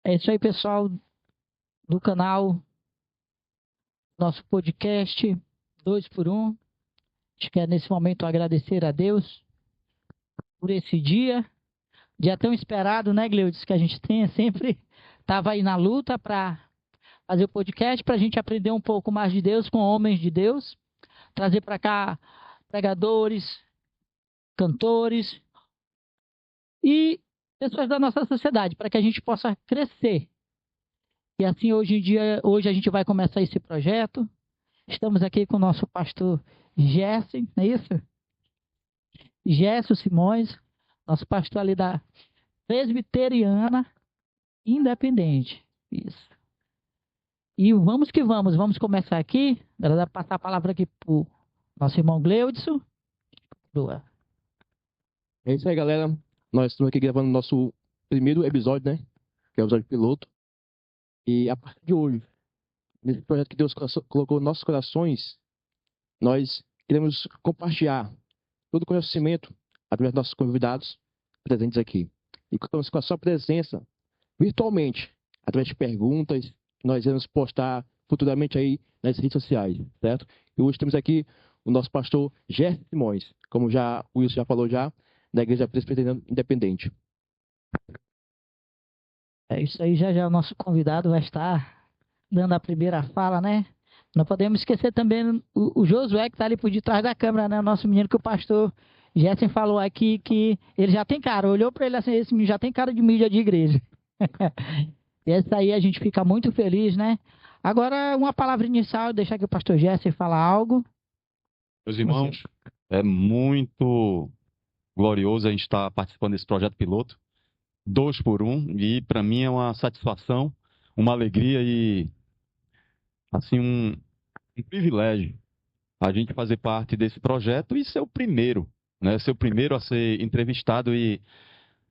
É isso aí, pessoal do canal, nosso podcast 2 por 1. A gente quer nesse momento agradecer a Deus por esse dia tão esperado, né, Gleudes, que a gente tenha sempre estava aí na luta para fazer o podcast, para a gente aprender um pouco mais de Deus com homens de Deus, trazer para cá pregadores, cantores e pessoas da nossa sociedade, para que a gente possa crescer. E assim, hoje a gente vai começar esse projeto. Estamos aqui com o nosso pastor Gerson, não é isso? Gerson Simões, nosso pastor ali da Presbiteriana Independente. Isso. E vamos que vamos começar aqui. Ela vai passar a palavra aqui para o nosso irmão Gleudson. É isso aí, galera. Nós estamos aqui gravando o nosso primeiro episódio, né? Que é o episódio piloto. E a partir de hoje, nesse projeto que Deus colocou nos nossos corações, nós queremos compartilhar todo o conhecimento através dos nossos convidados presentes aqui. E contamos com a sua presença virtualmente, através de perguntas que nós iremos postar futuramente aí nas redes sociais, certo? E hoje temos aqui o nosso pastor Gerson Simões, como já o Wilson já falou já, da Igreja Presbiteriana Independente. É isso aí, já o nosso convidado vai estar dando a primeira fala, né? Não podemos esquecer também o Josué, que está ali por detrás da câmera, né? O nosso menino que o pastor Gerson falou aqui que ele já tem cara, olhou para ele assim, esse menino já tem cara de mídia de igreja. E essa aí a gente fica muito feliz, né? Agora, uma palavra inicial, deixar que o pastor Gerson falar algo. Meus irmãos, é muito glorioso a gente estar participando desse projeto piloto, 2 por 1, e para mim é uma satisfação, uma alegria e assim um privilégio a gente fazer parte desse projeto e ser o primeiro, né? Ser o primeiro a ser entrevistado, e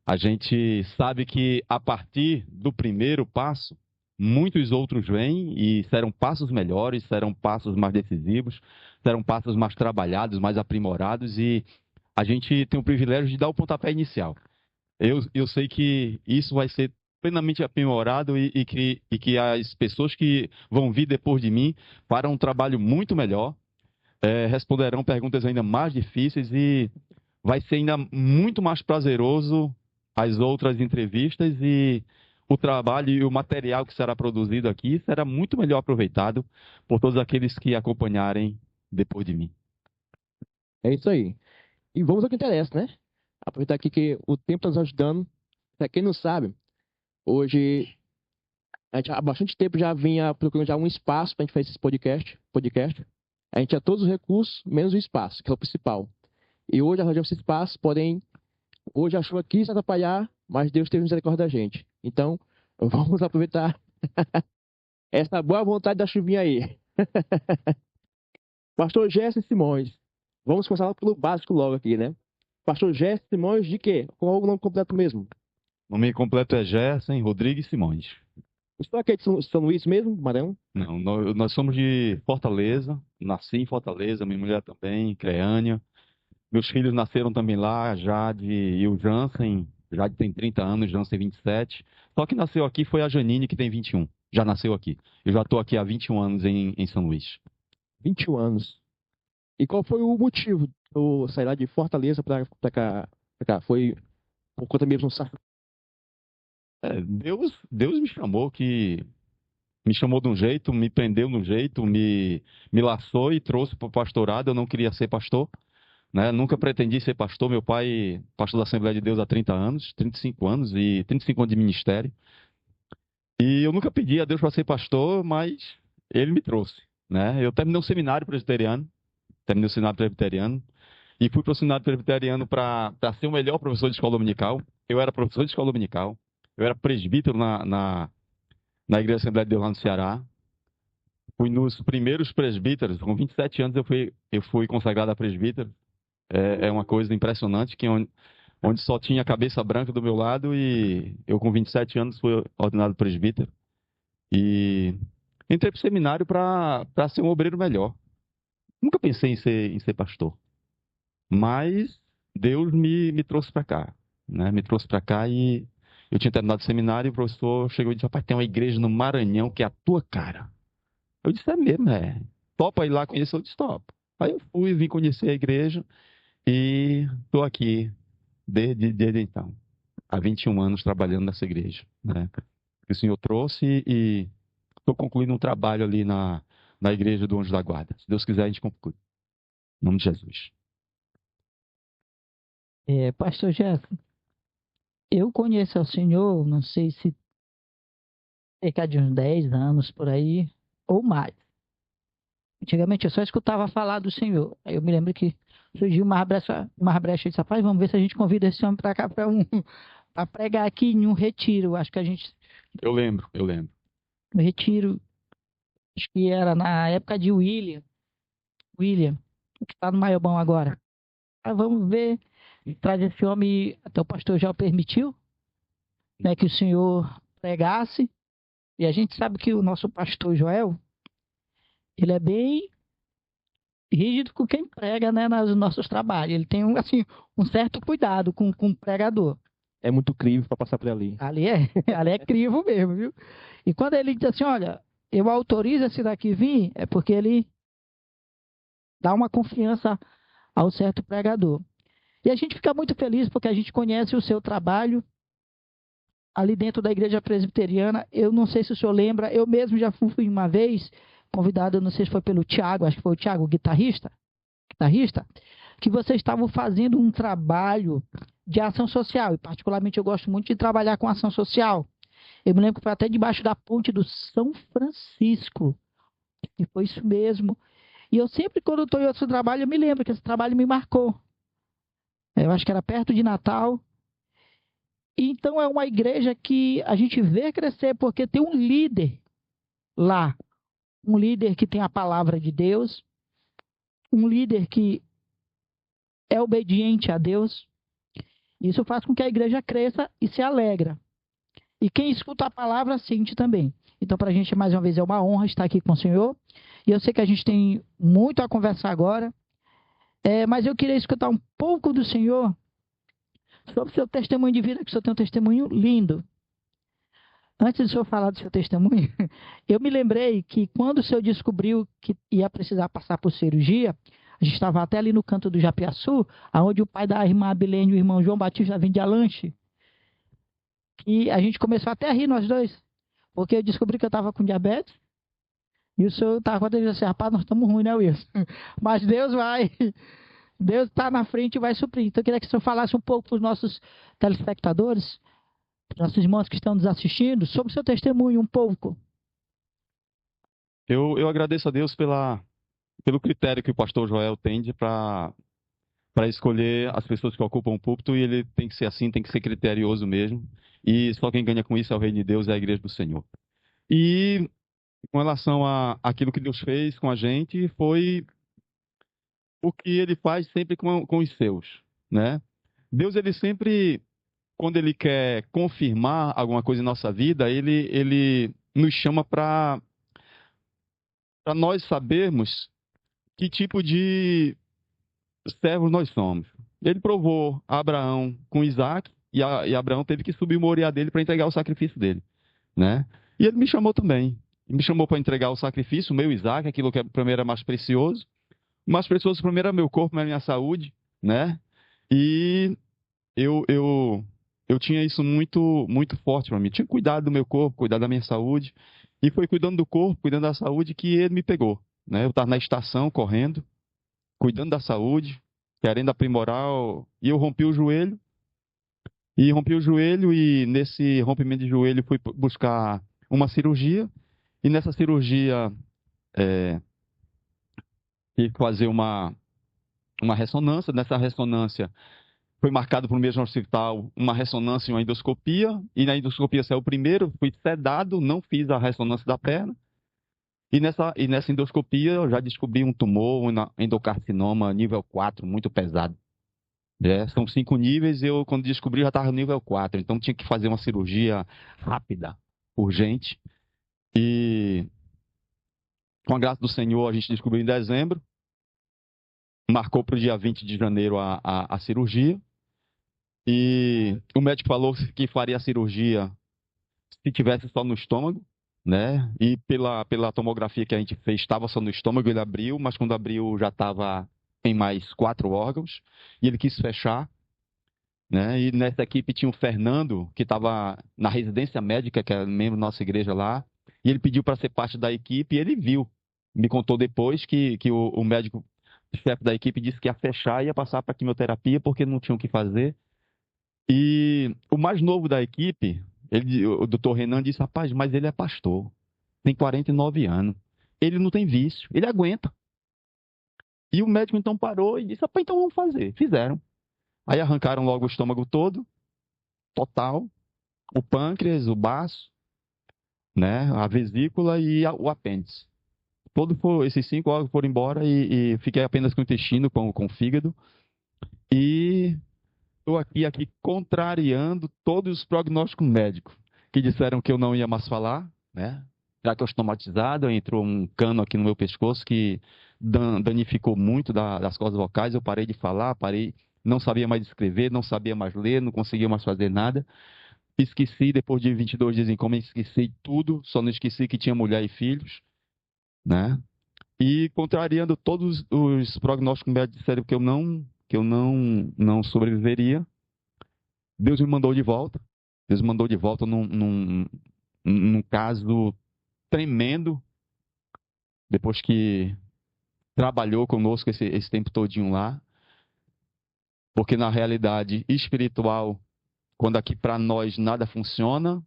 a gente sabe que a partir do primeiro passo, muitos outros vêm e serão passos melhores, serão passos mais decisivos, serão passos mais trabalhados, mais aprimorados, e a gente tem o privilégio de dar o pontapé inicial. Eu sei que isso vai ser plenamente aprimorado e que as pessoas que vão vir depois de mim farão um trabalho muito melhor, responderão perguntas ainda mais difíceis, e vai ser ainda muito mais prazeroso as outras entrevistas, e o trabalho e o material que será produzido aqui será muito melhor aproveitado por todos aqueles que acompanharem depois de mim. É isso aí. E vamos ao que interessa, né? Aproveitar aqui que o tempo está nos ajudando. Para quem não sabe, hoje a gente há bastante tempo já vinha procurando já um espaço para a gente fazer esse podcast. A gente tinha todos os recursos, menos o espaço, que é o principal. E hoje arranjamos esse espaço, porém, hoje a chuva quis atrapalhar, mas Deus teve misericórdia da gente. Então, vamos aproveitar essa boa vontade da chuvinha aí. Pastor Gerson Simões. Vamos começar pelo básico logo aqui, né? Pastor Gerson Simões de quê? Qual é o nome completo mesmo? O nome completo é Gerson Rodrigues Simões. Estou aqui de São Luís mesmo, Maranhão? Não, nós somos de Fortaleza, nasci em Fortaleza, minha mulher também, Creânia. Meus filhos nasceram também lá, Jade e o Jansen. Jade tem 30 anos, Jansen tem 27. Só que nasceu aqui foi a Janine, que tem 21. Já nasceu aqui. Eu já estou aqui há 21 anos em São Luís. 21 anos. E qual foi o motivo de eu sair lá de Fortaleza para cá? Foi por conta mesmo do Deus me chamou de um jeito, me prendeu de um jeito, me laçou e trouxe para o pastorado. Eu não queria ser pastor, né? Nunca pretendi ser pastor. Meu pai, pastor da Assembleia de Deus há 30 anos, 35 anos e 35 anos de ministério. E eu nunca pedi a Deus para ser pastor, mas ele me trouxe, né? Eu terminei o seminário presbiteriano, e fui para o seminário presbiteriano para ser o melhor professor de escola dominical. Eu era professor de escola dominical, eu era presbítero na Igreja Assembleia de Deus lá no Ceará. Fui nos primeiros presbíteros, com 27 anos eu fui consagrado a presbítero. É uma coisa impressionante, que onde só tinha a cabeça branca do meu lado, e eu com 27 anos fui ordenado presbítero. E entrei para o seminário para ser um obreiro melhor. Nunca pensei em ser pastor, mas Deus me trouxe para cá, né? Me trouxe para cá, e Eu tinha terminado o seminário e o professor chegou e disse: rapaz, tem uma igreja no Maranhão que é a tua cara. Eu disse: é mesmo, é. Topa ir lá conhecer? Eu disse: topo. Aí eu fui, vim conhecer a igreja e estou aqui desde então. Há 21 anos trabalhando nessa igreja, né? Que o Senhor trouxe e estou concluindo um trabalho ali na igreja do Anjo da Guarda. Se Deus quiser, a gente conclui. Em nome de Jesus. Pastor Jefferson, eu conheço o senhor, não sei se cerca de uns 10 anos por aí, ou mais. Antigamente eu só escutava falar do senhor. Aí eu me lembro que surgiu uma brecha e disse: rapaz, vamos ver se a gente convida esse homem para cá para pregar aqui em um retiro. Acho que a gente, Eu lembro. no retiro, acho que era na época de William, que está no Maiobão agora. Ah, vamos ver, traz esse homem, até o pastor já o permitiu, né, que o senhor pregasse. E a gente sabe que o nosso pastor Joel, ele é bem rígido com quem prega, né, nos nossos trabalhos. Ele tem um certo cuidado com o pregador. É muito crível para passar por ali. Ali é crivo mesmo, viu? E quando ele diz assim: olha, eu autorizo esse daqui vir, é porque ele dá uma confiança ao certo pregador. E a gente fica muito feliz porque a gente conhece o seu trabalho ali dentro da igreja presbiteriana. Eu não sei se o senhor lembra, eu mesmo já fui uma vez convidado, não sei se foi pelo Tiago, acho que foi o Tiago, guitarrista, que vocês estavam fazendo um trabalho de ação social, e particularmente eu gosto muito de trabalhar com ação social. Eu me lembro que foi até debaixo da ponte do São Francisco, e foi isso mesmo. E eu sempre, quando estou em outro trabalho, eu me lembro que esse trabalho me marcou. Eu acho que era perto de Natal. E então é uma igreja que a gente vê crescer, porque tem um líder lá, um líder que tem a palavra de Deus, um líder que é obediente a Deus. Isso faz com que a igreja cresça e se alegra. E quem escuta a palavra sente também. Então, para a gente, mais uma vez, é uma honra estar aqui com o senhor. E eu sei que a gente tem muito a conversar agora, mas eu queria escutar um pouco do senhor sobre o seu testemunho de vida, que o senhor tem um testemunho lindo. Antes do senhor falar do seu testemunho, eu me lembrei que quando o senhor descobriu que ia precisar passar por cirurgia, a gente estava até ali no canto do Japiaçu, onde o pai da irmã Abilene e o irmão João Batista vendiam lanche. E a gente começou até a rir nós dois, porque eu descobri que eu estava com diabetes, e o senhor estava quando ele disse assim: rapaz, nós estamos ruins, né, Wilson? Mas Deus está na frente e vai suprir. Então eu queria que o senhor falasse um pouco para os nossos telespectadores, para os nossos irmãos que estão nos assistindo, sobre o seu testemunho um pouco. Eu agradeço a Deus pelo critério que o pastor Joel tem para escolher as pessoas que ocupam o púlpito, e ele tem que ser assim, tem que ser criterioso mesmo. E só quem ganha com isso é o reino de Deus, é a igreja do Senhor. E com relação a aquilo que Deus fez com a gente, foi o que ele faz sempre com os seus, né? Deus, ele sempre, quando ele quer confirmar alguma coisa em nossa vida, ele nos chama para nós sabermos que tipo de servos nós somos. Ele provou a Abraão com Isaac, e Abraão teve que subir o Moriá dele para entregar o sacrifício dele, né? E ele me chamou também. Ele me chamou para entregar o sacrifício, o meu Isaac, aquilo que para mim era mais precioso. O mais precioso para mim era meu corpo, a minha saúde, né? E eu tinha isso muito forte para mim. Tinha cuidado do meu corpo, cuidado da minha saúde. E foi cuidando do corpo, cuidando da saúde, que ele me pegou, né? Eu estava na estação, correndo, cuidando da saúde, querendo aprimorar, e eu rompi o joelho. E nesse rompimento de joelho fui buscar uma cirurgia. E nessa cirurgia, tive que fazer uma ressonância. Nessa ressonância, foi marcado para o mesmo hospital uma ressonância e uma endoscopia. E na endoscopia saiu o primeiro, fui sedado, não fiz a ressonância da perna. E nessa endoscopia eu já descobri um tumor, um endocarcinoma nível 4, muito pesado. São 5 níveis, eu quando descobri já estava no nível 4, então tinha que fazer uma cirurgia rápida, urgente. E com a graça do Senhor a gente descobriu em dezembro, marcou para o dia 20 de janeiro a cirurgia. E o médico falou que faria a cirurgia se tivesse só no estômago, né? E pela tomografia que a gente fez, estava só no estômago, ele abriu, mas quando abriu já estava em mais 4 órgãos, e ele quis fechar, né? E nessa equipe tinha o Fernando, que estava na residência médica, que é membro da nossa igreja lá, e ele pediu para ser parte da equipe, e ele viu. Me contou depois que o médico chefe da equipe disse que ia fechar e ia passar para quimioterapia, porque não tinha o que fazer. E o mais novo da equipe, o doutor Renan disse, rapaz, mas ele é pastor, tem 49 anos, ele não tem vício, ele aguenta. E o médico então parou e disse, rapaz, então vamos fazer. Fizeram. Aí arrancaram logo o estômago todo, total, o pâncreas, o baço, né, a vesícula e o apêndice. Esses 5 órgãos foram embora e fiquei apenas com o intestino, com o fígado. E estou aqui contrariando todos os prognósticos médicos, que disseram que eu não ia mais falar, né? Já que eu estou traumatizado, entrou um cano aqui no meu pescoço que danificou muito das cordas vocais, eu parei de falar, não sabia mais escrever, não sabia mais ler, não conseguia mais fazer nada. Esqueci, depois de 22 dias em coma, esqueci tudo, só não esqueci que tinha mulher e filhos, né? E contrariando todos os prognósticos médicos disseram que eu não sobreviveria. Deus me mandou de volta. Deus me mandou de volta num caso tremendo, depois que trabalhou conosco esse tempo todinho lá. Porque na realidade espiritual, quando aqui para nós nada funciona,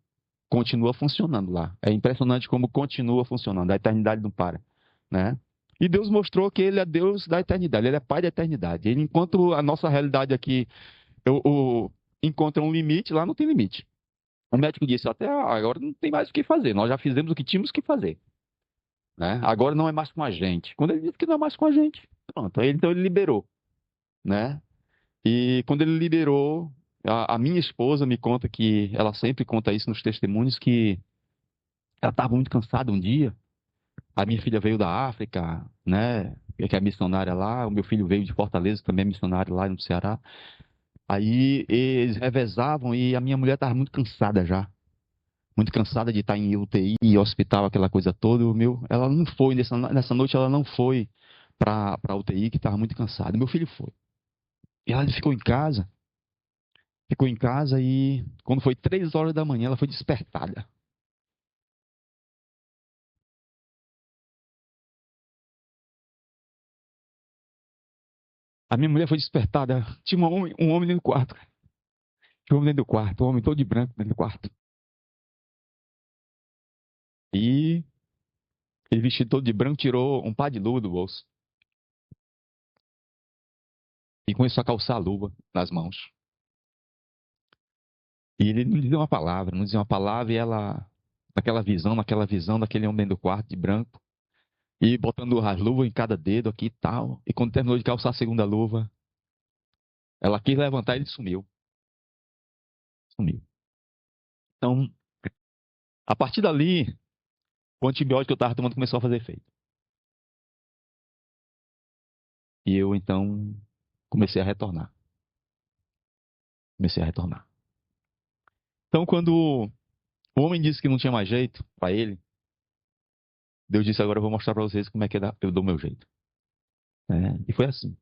continua funcionando lá. É impressionante como continua funcionando. A eternidade não para, né? E Deus mostrou que Ele é Deus da eternidade. Ele é Pai da eternidade. Ele, enquanto a nossa realidade aqui encontra um limite, lá não tem limite. O médico disse, até agora não tem mais o que fazer. Nós já fizemos o que tínhamos que fazer, né? Agora não é mais com a gente. Quando ele disse que não é mais com a gente, pronto. Então ele liberou, né? E quando ele liberou, a minha esposa me conta que ela sempre conta isso nos testemunhos, que ela estava muito cansada um dia. A minha filha veio da África, né? Que é missionária lá. O meu filho veio de Fortaleza, também é missionário lá no Ceará. Aí eles revezavam e a minha mulher estava muito cansada já. Muito cansada de estar em UTI, hospital, aquela coisa toda. Ela não foi, nessa noite ela não foi para a UTI, que estava muito cansada. Meu filho foi. E ela ficou em casa e quando foi 3 horas da manhã, ela foi despertada. A minha mulher foi despertada. Tinha um homem dentro do quarto. Tinha um homem dentro do quarto, um homem todo de branco dentro do quarto. E ele vestido todo de branco, tirou um par de luva do bolso. E começou a calçar a luva nas mãos. E ele não dizia uma palavra, não dizia uma palavra, e ela, naquela visão daquele homem dentro do quarto de branco, e botando as luvas em cada dedo aqui e tal. E quando terminou de calçar a segunda luva, ela quis levantar e ele sumiu. Sumiu. Então, a partir dali, o antibiótico que eu estava tomando começou a fazer efeito. E eu, então, comecei a retornar. Comecei a retornar. Então, quando o homem disse que não tinha mais jeito para ele, Deus disse, agora eu vou mostrar para vocês como é que eu dou meu jeito. E foi assim.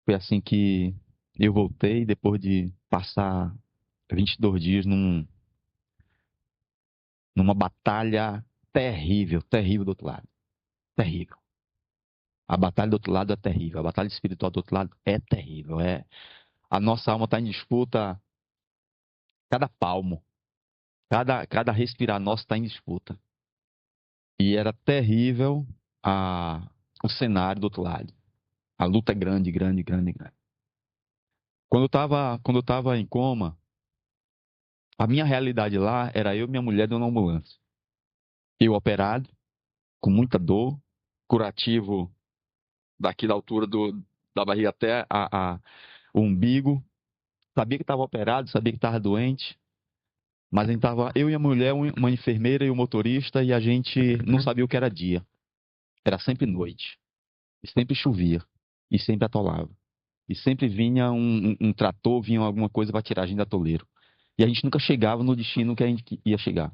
Foi assim que eu voltei, depois de passar 22 dias numa batalha terrível, terrível do outro lado. Terrível. A batalha do outro lado é terrível. A batalha espiritual do outro lado é terrível. A nossa alma está em disputa cada palmo. Cada respirar nosso está em disputa. E era terrível o cenário do outro lado. A luta é grande, grande, grande, grande. Quando eu estava em coma, a minha realidade lá era eu e minha mulher dando uma ambulância. Eu operado, com muita dor, curativo daqui da altura da barriga até o umbigo. Sabia que estava operado, sabia que estava doente, mas a gente tava, eu e a mulher, uma enfermeira e o motorista, e a gente não sabia o que era dia. Era sempre noite. E sempre chovia. E sempre atolava. E sempre vinha um trator, vinha alguma coisa para tirar a gente da toleiro. E a gente nunca chegava no destino que a gente ia chegar.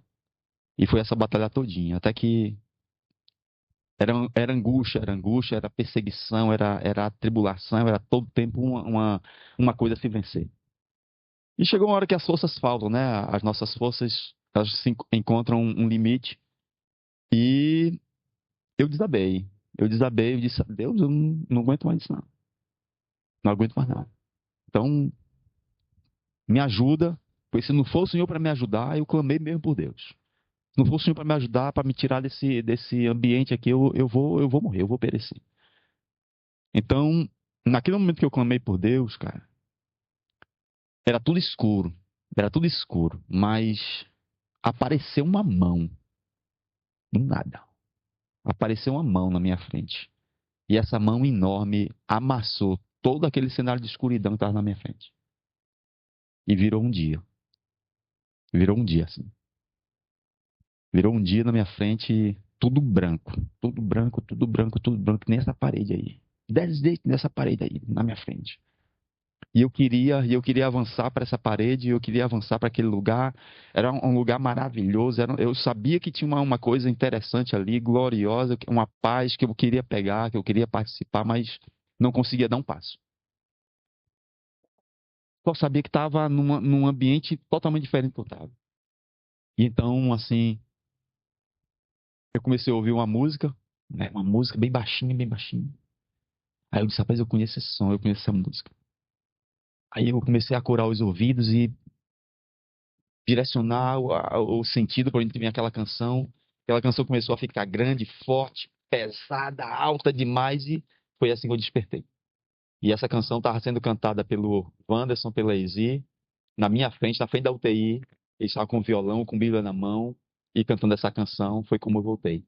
E foi essa batalha todinha, até que era angústia, era perseguição, era tribulação, era todo tempo uma coisa a se vencer. E chegou uma hora que as forças faltam, né? As nossas forças, elas se encontram um limite. E eu desabei. Eu disse, Deus, eu não aguento mais isso, não. Não aguento mais, não. Então, me ajuda, pois se não for o Senhor para me ajudar, eu clamei mesmo por Deus. Se não for o Senhor para me ajudar, para me tirar desse ambiente aqui, eu vou morrer, eu vou perecer. Então, naquele momento que eu clamei por Deus, cara, era tudo escuro, mas apareceu uma mão, do nada. Apareceu uma mão na minha frente. E essa mão enorme amassou todo aquele cenário de escuridão que estava na minha frente. E virou um dia. Virou um dia, assim. Virou um dia na minha frente, tudo branco. Tudo branco, tudo branco, tudo branco, nessa parede aí. 10 dedos nessa parede aí, na minha frente. E eu queria avançar para essa parede, eu queria avançar para aquele lugar. Era um lugar maravilhoso. Eu sabia que tinha uma coisa interessante ali, gloriosa, uma paz que eu queria pegar, que eu queria participar, mas não conseguia dar um passo. Só sabia que estava num ambiente totalmente diferente do que eu estava. E então, assim, eu comecei a ouvir uma música, né, uma música bem baixinha, bem baixinha. Aí eu disse, rapaz, eu conheço esse som, eu conheço essa música. Aí eu comecei a curar os ouvidos e direcionar o sentido para onde vinha aquela canção. Aquela canção começou a ficar grande, forte, pesada, alta demais e foi assim que eu despertei. E essa canção estava sendo cantada pelo Wanderson, pela Ezi, na minha frente, na frente da UTI. Ele estava com violão, com Bíblia na mão e cantando essa canção. Foi como eu voltei.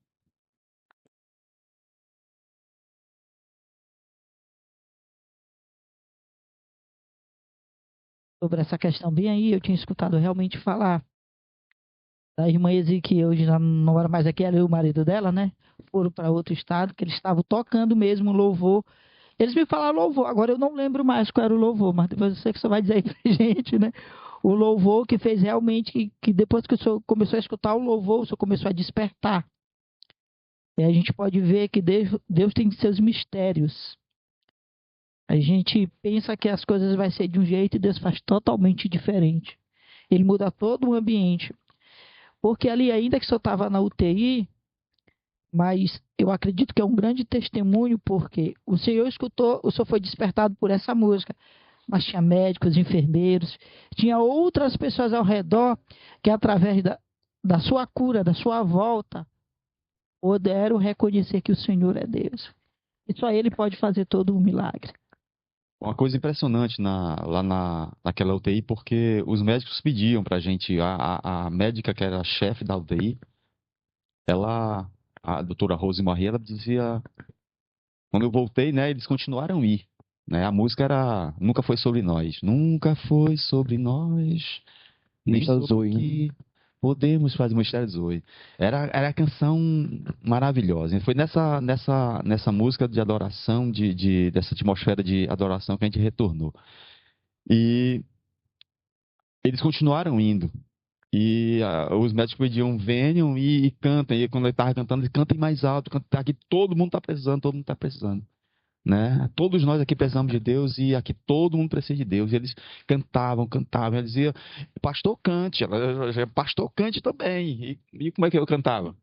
Sobre essa questão bem aí, eu tinha escutado realmente falar da irmã Ezi, que hoje já não mora mais aqui, ela e o marido dela, né? Foram para outro estado, que eles estavam tocando mesmo louvor. Eles me falaram louvor, agora eu não lembro mais qual era o louvor, mas depois você que você vai dizer aí pra gente, né? O louvor que fez realmente, que depois que o senhor começou a escutar o louvor, o senhor começou a despertar. E a gente pode ver que Deus tem seus mistérios. A gente pensa que as coisas vai ser de um jeito e Deus faz totalmente diferente. Ele muda todo o ambiente. Porque ali, ainda que o senhor estava na UTI, mas eu acredito que é um grande testemunho, porque o senhor escutou, o senhor foi despertado por essa música, mas tinha médicos, enfermeiros, tinha outras pessoas ao redor que, através da sua cura, da sua volta, puderam reconhecer que o Senhor é Deus. E só Ele pode fazer todo um milagre. Uma coisa impressionante lá naquela UTI, porque os médicos pediam pra gente, a médica que era a chefe da UTI, a doutora Rose Marie, ela dizia, quando eu voltei, né, eles continuaram a ir, né, a música era Nunca Foi Sobre Nós, nunca foi sobre nós, nem Mistério sobre o Zoe, né? que podemos fazer, Mistério Zoe. Era a canção maravilhosa, e foi nessa música de adoração, dessa atmosfera de adoração que a gente retornou. E eles continuaram indo. E os médicos pediam, venham e cantem. E quando ele estava cantando, eles cantem mais alto, cantem aqui, todo mundo está precisando, todo mundo está precisando. Né? Todos nós aqui precisamos de Deus e aqui todo mundo precisa de Deus. E eles cantavam, eles diziam, pastor cante, pastor cante também. E como é que eu cantava?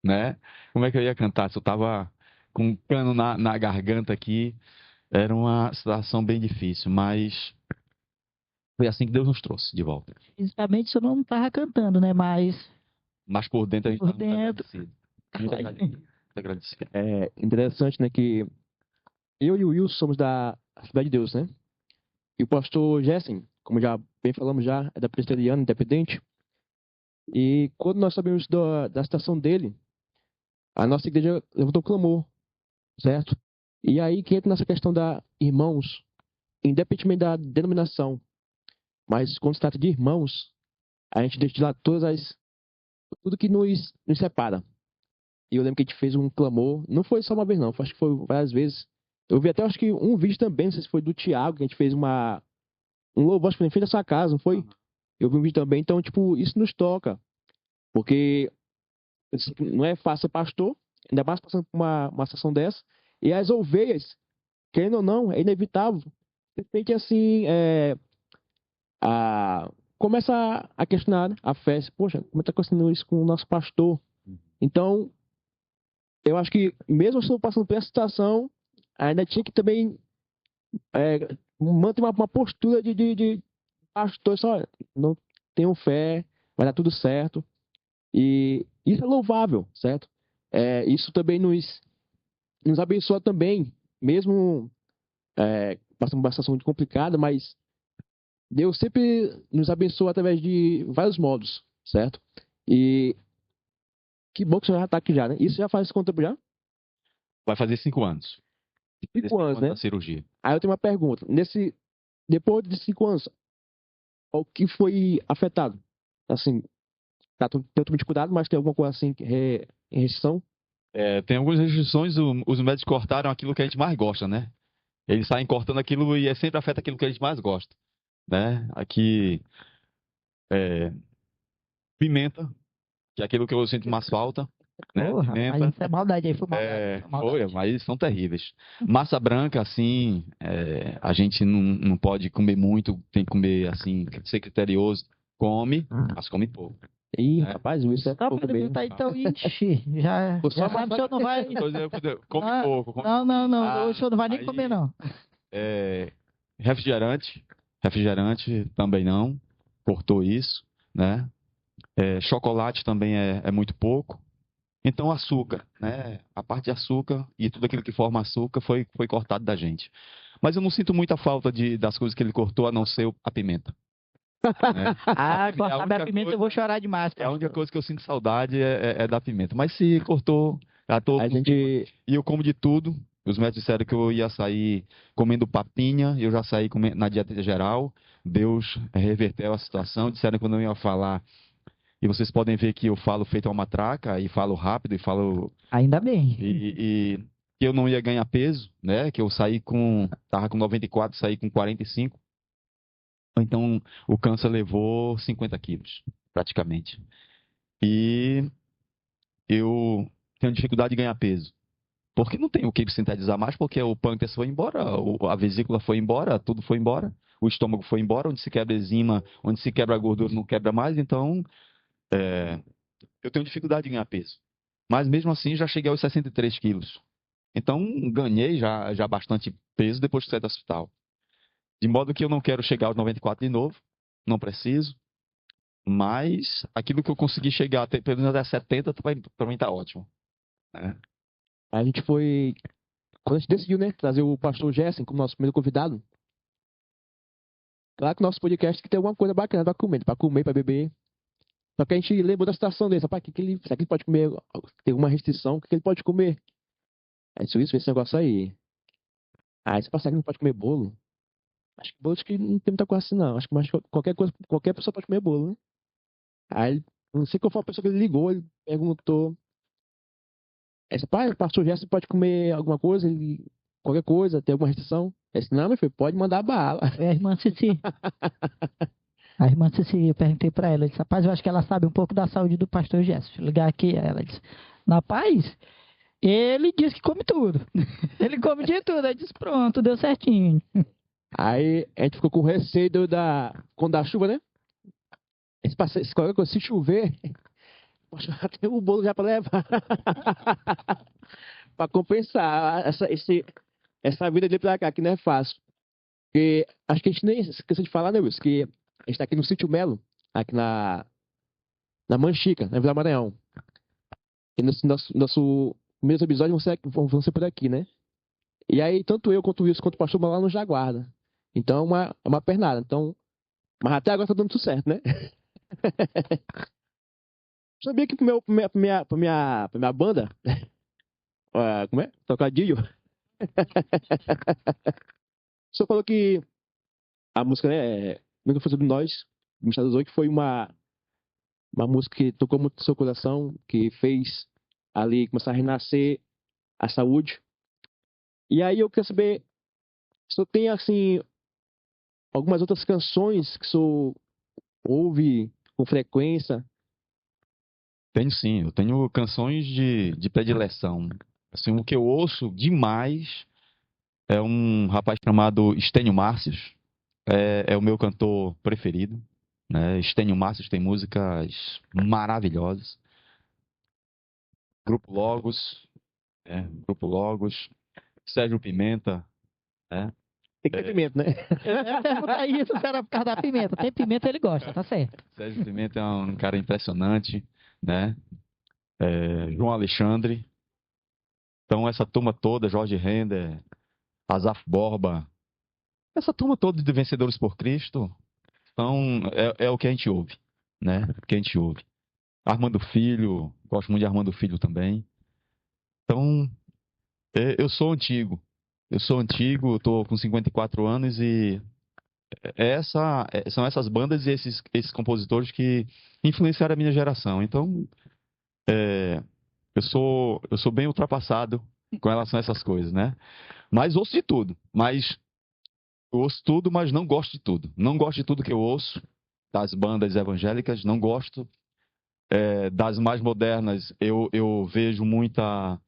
Né? Como é que eu ia cantar? Se eu estava com um cano na garganta aqui, era uma situação bem difícil, mas foi assim que Deus nos trouxe de volta. Fisicamente o senhor não estava cantando, né? Mas por dentro a gente Por está muito dentro. agradecido. Muito agradecido. Muito agradecido. É interessante, né, que eu e o Wilson somos da Cidade de Deus, né? E o pastor Jessen, como já bem falamos já, é da Presbiteriana Independente. E quando nós sabemos da situação dele, a nossa igreja levantou clamor, certo? E aí que entra nessa questão da irmãos, independentemente da denominação, mas quando se trata de irmãos, a gente deixa de lado tudo que nos separa. E eu lembro que a gente fez um clamor, não foi só uma vez não, acho que foi várias vezes, Eu vi até, acho que um vídeo também, não sei se foi do Thiago, que a gente fez um louvor, acho que foi em frente da sua casa, não foi? Eu vi um vídeo também, então, tipo, isso nos toca. Porque não é fácil ser pastor, ainda mais passando por uma situação dessa. E as ovelhas, querendo ou não, é inevitável. De repente, assim, começa a questionar, né, a fé. Poxa, como é que está acontecendo isso com o nosso pastor? Então, eu acho que, mesmo eu passando por essa situação, ainda tinha que também manter uma postura de pastor, só não tenham fé, vai dar tudo certo. E isso é louvável, certo? Isso também nos abençoa também, mesmo passando por uma situação muito complicada, mas Deus sempre nos abençoa através de vários modos, certo? E que bom que o senhor já está aqui já, né? Isso já faz quanto tempo já? Vai fazer 5 anos. 5 anos, né? Da cirurgia. Aí eu tenho uma pergunta. Depois de 5 anos, o que foi afetado? Assim, tá totalmente cuidado, mas tem alguma coisa assim, em restrição? Tem algumas restrições, os médicos cortaram aquilo que a gente mais gosta, né? Eles saem cortando aquilo e sempre afeta aquilo que a gente mais gosta, né? Aqui, pimenta, que é aquilo que eu sinto mais falta, né? Porra, mas Pimenta. isso é maldade aí, foi maldade. Foi maldade. Mas são terríveis. Massa branca, assim, a gente não pode comer muito, tem que comer, assim, ser criterioso. Come, mas come pouco. Ih, É. rapaz, isso é Tá, pouco Pedro, mesmo. tá então, ixi, já Pô, só sabe que o senhor não vai. Come Não, pouco. Come não, não, não, Ah, o senhor não vai nem aí, comer, não. refrigerante. Refrigerante também não. Cortou isso, né? Chocolate também é muito pouco. Então, açúcar, né? A parte de açúcar e tudo aquilo que forma açúcar foi cortado da gente. Mas eu não sinto muita falta das coisas que ele cortou, a não ser a pimenta. Né? Ah, A cortar minha única pimenta, eu vou chorar demais, É a única pastor. coisa que eu sinto saudade é da pimenta. Mas se cortou, já tô A gente. e eu como de tudo. Os médicos disseram que eu ia sair comendo papinha, eu já saí na dieta geral. Deus reverteu a situação, disseram que eu não ia falar. E vocês podem ver que eu falo feito uma matraca, e falo rápido, e falo. Ainda bem. E que eu não ia ganhar peso, né? Que eu tava com 94, saí com 45. Então o câncer levou 50 quilos, praticamente. E eu tenho dificuldade de ganhar peso. Porque não tenho o que sintetizar mais, porque o pâncreas foi embora, a vesícula foi embora, tudo foi embora, o estômago foi embora, onde se quebra a enzima, onde se quebra a gordura não quebra mais, então eu tenho dificuldade de ganhar peso. Mas mesmo assim já cheguei aos 63 quilos. Então ganhei já bastante peso depois que saí do hospital. De modo que eu não quero chegar aos 94 de novo, não preciso, mas aquilo que eu consegui chegar até pelo menos até 70, para mim tá ótimo. Né? A gente foi. Quando a gente decidiu, né, trazer o pastor Jessen como nosso primeiro convidado, claro que o nosso podcast que tem alguma coisa bacana pra comer, pra beber. Só que a gente lembrou da situação dele, rapaz, será que ele pode comer? Tem alguma restrição? O que ele pode comer? Aí disse, isso, esse negócio aí. Aí você passa que não pode comer bolo. Acho que bolo acho que não tem muita coisa assim, não. Acho que mais qualquer coisa, qualquer pessoa pode comer bolo, né? Aí, não sei qual foi a pessoa que ele ligou, ele perguntou. Esse pai, o pastor Gerson pode comer alguma coisa? Qualquer coisa, tem alguma restrição? Ele disse, não, meu filho, pode mandar bala. É a irmã Cici. A irmã Cici, eu perguntei pra ela, eu disse, rapaz, eu acho que ela sabe um pouco da saúde do pastor Gesso. Deixa eu ligar aqui, ela disse, rapaz, ele diz que come tudo. Ele come de tudo. Aí disse, pronto, deu certinho. Aí a gente ficou com receio quando dá chuva, né? Esse qualquer coisa, se chover, poxa, já tem o bolo já pra levar. Pra compensar essa vida dele pra cá, que não é fácil. Porque acho que a gente nem esqueceu de falar, né, Wilson? Que a gente tá aqui no Sítio Melo, aqui na Manchica, na Vila Maranhão. E nosso primeiro episódio vão ser por aqui, né? E aí, tanto eu quanto o Wilson, quanto o pastor, vão lá no Jaguarda. Então é uma pernada. Então, mas até agora tá dando tudo certo, né? Sabia que pra minha banda, como é? Tocadilho. O senhor falou que a música, né, Nunca Foi Sobre Nós, do Machado Zoe, que foi uma música que tocou muito no seu coração, que fez ali começar a renascer a saúde. E aí eu quero saber se eu tenho, assim, algumas outras canções que o senhor ouve com frequência. Tenho sim, eu tenho canções de predileção. Assim, o que eu ouço demais é um rapaz chamado Estênio Márcios. É o meu cantor preferido, né? Estênio Márcios tem músicas maravilhosas. Grupo Logos, né? Grupo Logos. Sérgio Pimenta, né? Tem que ter pimenta, né? Eu ia perguntar isso, cara, por causa da pimenta. Tem pimenta, ele gosta, tá certo. Sérgio Pimenta é um cara impressionante, né? João Alexandre. Então, essa turma toda, Jorge Render, Asaf Borba, essa turma toda de Vencedores por Cristo, então, é o que a gente ouve, né? O que a gente ouve. Armando Filho, gosto muito de Armando Filho também. Então, eu sou antigo. Eu sou antigo, eu tô com 54 anos e são essas bandas e esses compositores que influenciaram a minha geração. Então, eu sou bem ultrapassado com relação a essas coisas, né? Mas ouço de tudo. Mas eu ouço tudo, mas não gosto de tudo. Não gosto de tudo que eu ouço das bandas evangélicas. Não gosto das mais modernas. Eu vejo muita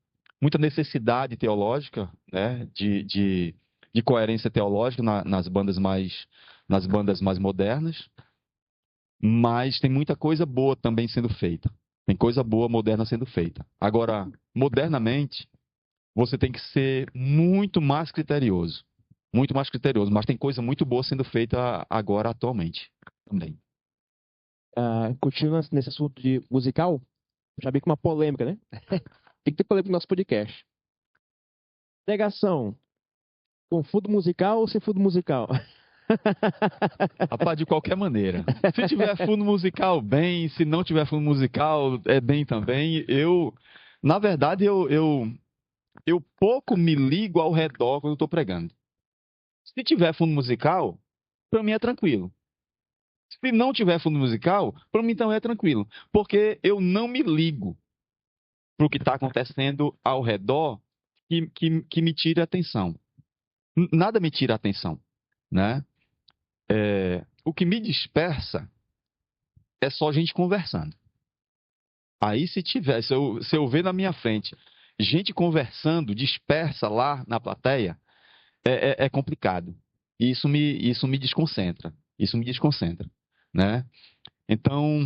necessidade teológica, né? De coerência teológica nas bandas mais modernas. Mas tem muita coisa boa também sendo feita. Tem coisa boa moderna sendo feita. Agora, modernamente, você tem que ser muito mais criterioso. Muito mais criterioso. Mas tem coisa muito boa sendo feita agora, atualmente. Também. Continuando nesse assunto de musical, já vi com uma polêmica, né? Tem que ter polêmica no nosso podcast. Pregação, com fundo musical ou sem fundo musical? Rapaz, de qualquer maneira. Se tiver fundo musical, bem. Se não tiver fundo musical, é bem também. Na verdade, eu pouco me ligo ao redor quando eu estou pregando. Se tiver fundo musical, para mim é tranquilo. Se não tiver fundo musical, para mim também é tranquilo. Porque eu não me ligo para o que está acontecendo ao redor que me tire a atenção. Nada me tira a atenção, né? O que me dispersa é só gente conversando. Aí se eu ver na minha frente gente conversando dispersa lá na plateia, é complicado. Isso me desconcentra. Isso me desconcentra, né? Então,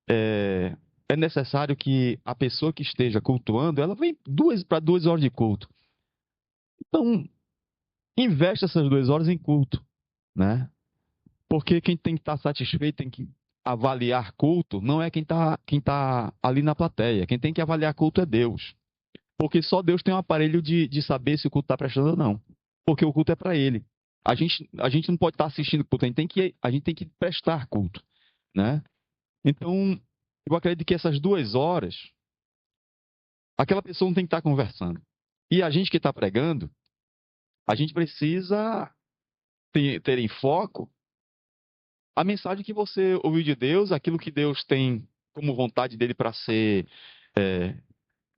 é, é necessário que a pessoa que esteja cultuando, ela vem para 2 horas de culto. Então, investe essas 2 horas em culto, né? Porque quem tem que estar satisfeito, tem que avaliar culto, não é quem tá ali na plateia. Quem tem que avaliar culto é Deus. Porque só Deus tem um aparelho de saber se o culto está prestando ou não. Porque o culto é para Ele. A gente não pode estar assistindo culto, a gente tem que prestar culto, né? Então, eu acredito que essas 2 horas, aquela pessoa não tem que estar conversando. E a gente que está pregando, a gente precisa ter em foco a mensagem que você ouviu de Deus, aquilo que Deus tem como vontade dele para ser é,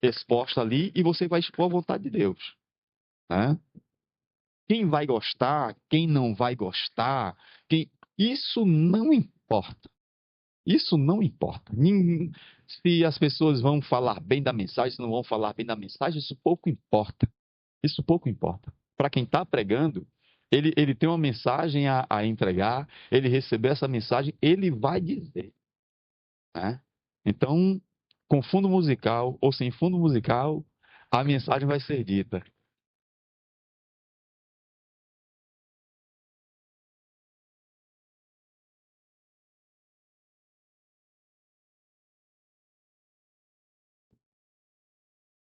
exposta ali, e você vai expor a vontade de Deus, né? Quem vai gostar, quem não vai gostar, isso não importa. Isso não importa. Se as pessoas vão falar bem da mensagem, se não vão falar bem da mensagem, isso pouco importa. Isso pouco importa. Para quem está pregando, ele tem uma mensagem a entregar, ele receber essa mensagem, ele vai dizer, né? Então, com fundo musical ou sem fundo musical, a mensagem vai ser dita.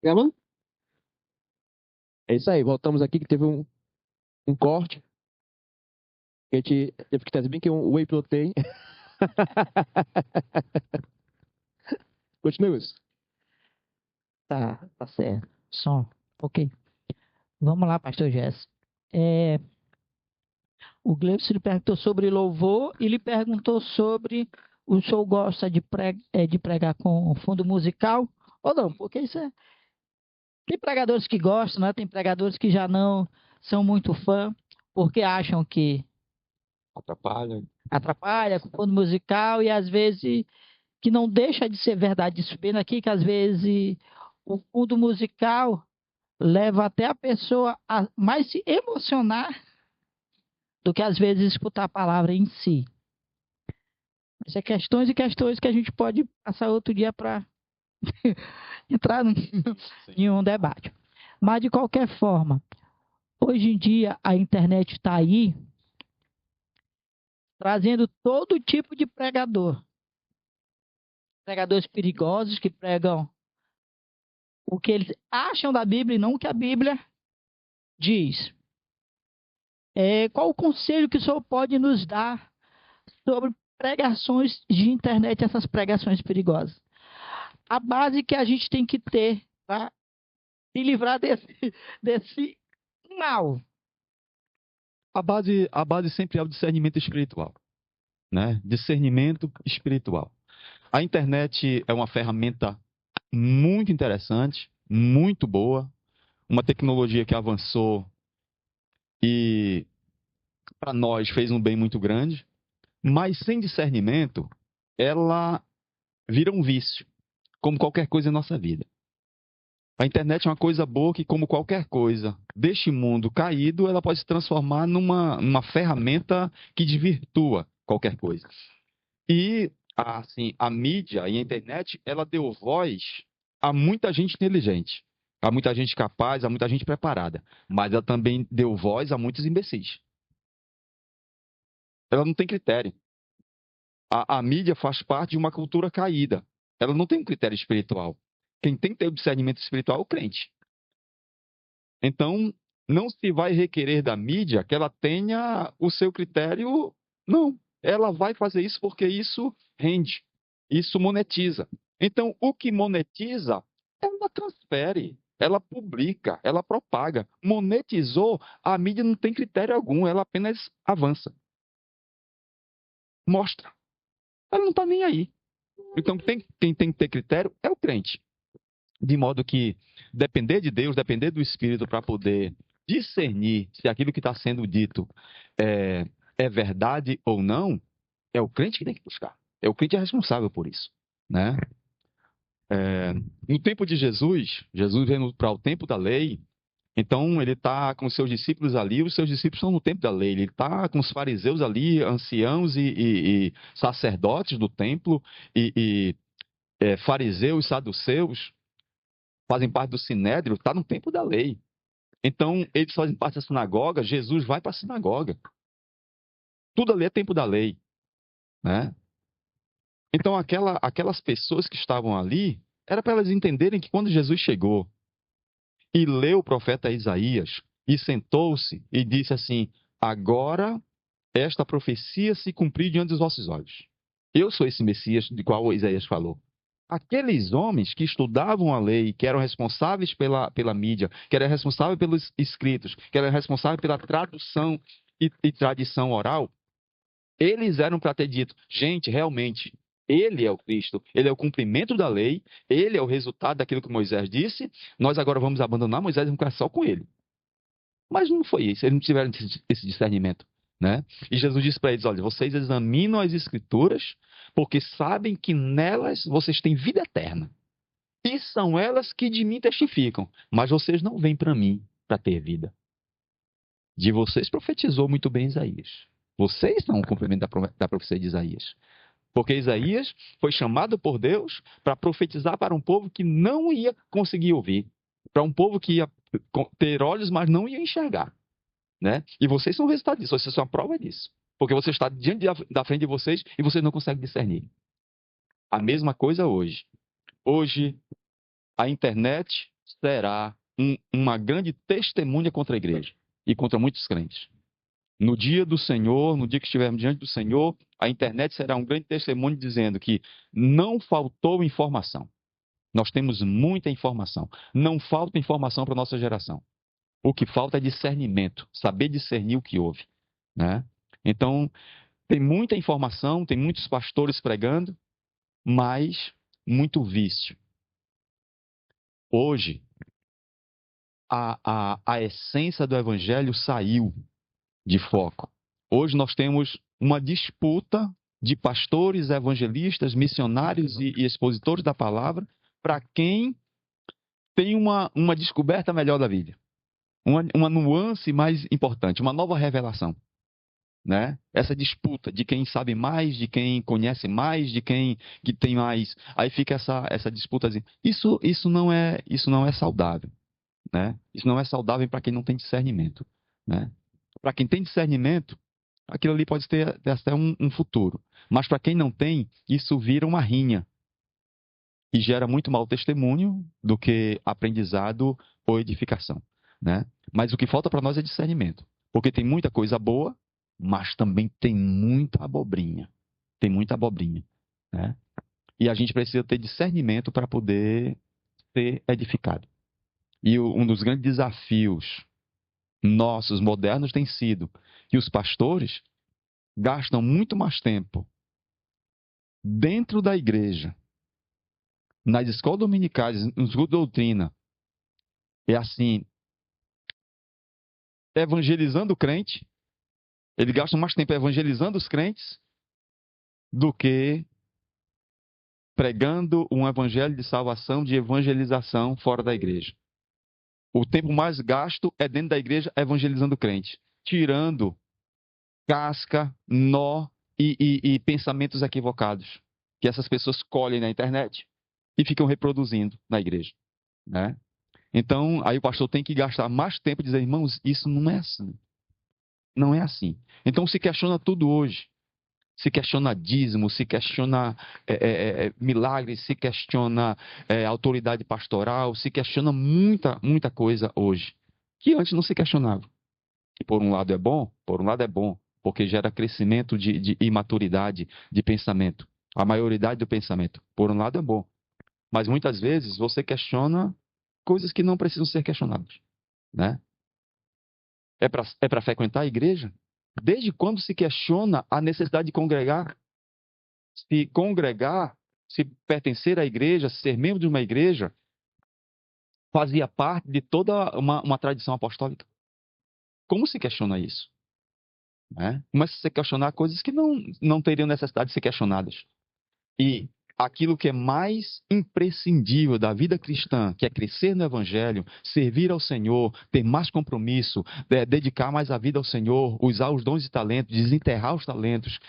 Gravando? É isso aí, voltamos aqui que teve um corte. Que a gente teve que trazer bem que um whey protein. Continua isso. Tá certo. Som. Ok. Vamos lá, pastor Jess. É, o Gleison lhe perguntou sobre louvor e lhe perguntou sobre o senhor gosta de pregar com fundo musical ou não? Porque isso Tem pregadores que gostam, né? Tem pregadores que já não são muito fã, porque acham que Atrapalha. atrapalha com o fundo musical e às vezes que não deixa de ser verdade isso bem aqui, que às vezes o fundo musical leva até a pessoa a mais se emocionar do que às vezes escutar a palavra em si. Isso é questões e questões que a gente pode passar outro dia para entrar em um debate. Mas de qualquer forma, hoje em dia a internet está aí trazendo todo tipo de pregador. Pregadores perigosos que pregam o que eles acham da Bíblia e não o que a Bíblia diz. Qual o conselho que o senhor pode nos dar sobre pregações de internet, essas pregações perigosas? A base que a gente tem que ter para se livrar desse mal. A base sempre é o discernimento espiritual, né? Discernimento espiritual. A internet é uma ferramenta muito interessante, muito boa, uma tecnologia que avançou e para nós fez um bem muito grande, mas sem discernimento, ela vira um vício, como qualquer coisa em nossa vida. A internet é uma coisa boa que, como qualquer coisa deste mundo caído, ela pode se transformar numa ferramenta que desvirtua qualquer coisa. E, assim, a mídia e a internet, ela deu voz a muita gente inteligente, a muita gente capaz, a muita gente preparada. Mas ela também deu voz a muitos imbecis. Ela não tem critério. A mídia faz parte de uma cultura caída. Ela não tem um critério espiritual. Quem tem que ter o discernimento espiritual é o crente. Então, não se vai requerer da mídia que ela tenha o seu critério. Não. Ela vai fazer isso porque isso rende, isso monetiza. Então, o que monetiza, ela transfere, ela publica, ela propaga. Monetizou, a mídia não tem critério algum, ela apenas avança. Mostra. Ela não está nem aí. Então, quem tem que ter critério é o crente. De modo que depender de Deus, depender do Espírito para poder discernir se aquilo que está sendo dito é verdade ou não, é o crente que tem que buscar. É o crente responsável por isso, né? No tempo de Jesus, Jesus veio para o tempo da lei, então ele está com os seus discípulos ali, os seus discípulos estão no tempo da lei, ele está com os fariseus ali, anciãos e sacerdotes do templo, fariseus, saduceus, fazem parte do sinédrio, está no tempo da lei. Então, eles fazem parte da sinagoga, Jesus vai para a sinagoga. Tudo ali é tempo da lei, né? Então, aquelas pessoas que estavam ali, era para elas entenderem que quando Jesus chegou e leu o profeta Isaías, e sentou-se e disse assim: agora esta profecia se cumpriu diante dos vossos olhos. Eu sou esse Messias de qual Isaías falou. Aqueles homens que estudavam a lei, que eram responsáveis pela mídia, que eram responsáveis pelos escritos, que eram responsáveis pela tradução e tradição oral, eles eram para ter dito: gente, realmente, ele é o Cristo, ele é o cumprimento da lei, ele é o resultado daquilo que Moisés disse, nós agora vamos abandonar Moisés e vamos ficar só com ele. Mas não foi isso, eles não tiveram esse discernimento, né? E Jesus disse para eles: olha, vocês examinam as escrituras, porque sabem que nelas vocês têm vida eterna. E são elas que de mim testificam. Mas vocês não vêm para mim para ter vida. De vocês profetizou muito bem Isaías. Vocês são o cumprimento da profecia de Isaías. Porque Isaías foi chamado por Deus para profetizar para um povo que não ia conseguir ouvir. Para um povo que ia ter olhos, mas não ia enxergar. Né? E vocês são o resultado disso. Vocês são a prova disso. Porque você está diante da frente de vocês e vocês não conseguem discernir. A mesma coisa hoje. Hoje, a internet será uma grande testemunha contra a igreja e contra muitos crentes. No dia do Senhor, no dia que estivermos diante do Senhor, a internet será um grande testemunho dizendo que não faltou informação. Nós temos muita informação. Não falta informação para a nossa geração. O que falta é discernimento, saber discernir o que houve. Né? Então, tem muita informação, tem muitos pastores pregando, mas muito vício. Hoje, a essência do evangelho saiu de foco. Hoje nós temos uma disputa de pastores, evangelistas, missionários e expositores da palavra para quem tem uma descoberta melhor da vida, uma nuance mais importante, uma nova revelação, né? Essa disputa de quem sabe mais, de quem conhece mais, de quem que tem mais, aí fica essa disputazinha. Isso não é saudável, né? Isso não é saudável para quem não tem discernimento, né? Para quem tem discernimento, aquilo ali pode ter até um futuro, mas para quem não tem, isso vira uma rinha e gera muito mau testemunho do que aprendizado ou edificação, né? Mas o que falta para nós é discernimento, porque tem muita coisa boa, mas também tem muita abobrinha, né? E a gente precisa ter discernimento para poder ser edificado. E um dos grandes desafios nossos modernos tem sido que os pastores gastam muito mais tempo dentro da igreja, nas escolas dominicais, nos grupos de doutrina, é assim, evangelizando o crente, ele gasta mais tempo evangelizando os crentes do que pregando um evangelho de salvação, de evangelização fora da igreja. O tempo mais gasto é dentro da igreja evangelizando o crente, tirando casca, nó e pensamentos equivocados que essas pessoas colhem na internet e ficam reproduzindo na igreja, né? Então, aí o pastor tem que gastar mais tempo e dizer, irmãos, isso não é assim. Não é assim. Então, se questiona tudo hoje. Se questiona dízimo, se questiona milagres, se questiona autoridade pastoral, se questiona muita coisa hoje, que antes não se questionava. E por um lado é bom, porque gera crescimento de imaturidade de pensamento, a maioridade do pensamento. Por um lado é bom, mas muitas vezes você questiona coisas que não precisam ser questionadas, né? É para frequentar a igreja? Desde quando se questiona a necessidade de congregar? Se congregar, se pertencer à igreja, ser membro de uma igreja, fazia parte de toda uma tradição apostólica. Como se questiona isso? Né? Começa a se questionar coisas que não teriam necessidade de ser questionadas. E aquilo que é mais imprescindível da vida cristã, que é crescer no Evangelho, servir ao Senhor, ter mais compromisso, dedicar mais a vida ao Senhor, usar os dons e talentos, desenterrar os talentos,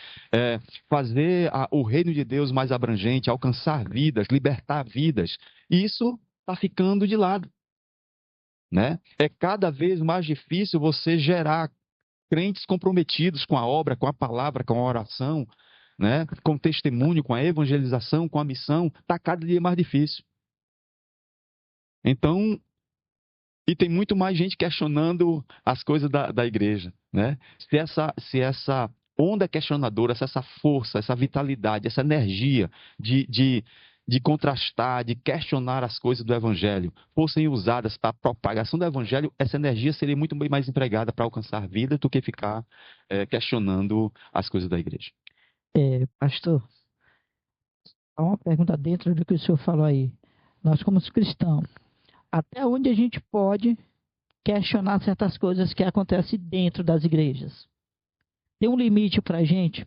fazer o reino de Deus mais abrangente, alcançar vidas, libertar vidas. Isso está ficando de lado, né? É cada vez mais difícil você gerar crentes comprometidos com a obra, com a palavra, com a oração, né? Com o testemunho, com a evangelização, com a missão, está cada dia mais difícil. Então, e tem muito mais gente questionando as coisas da igreja, né? Se essa onda questionadora, se essa força, essa vitalidade, essa energia de contrastar, de questionar as coisas do Evangelho fossem usadas para a propagação do Evangelho, essa energia seria muito bem mais empregada para alcançar vida do que ficar questionando as coisas da igreja. Pastor, há uma pergunta dentro do que o senhor falou aí. Nós, como cristãos, até onde a gente pode questionar certas coisas que acontecem dentro das igrejas? Tem um limite para a gente?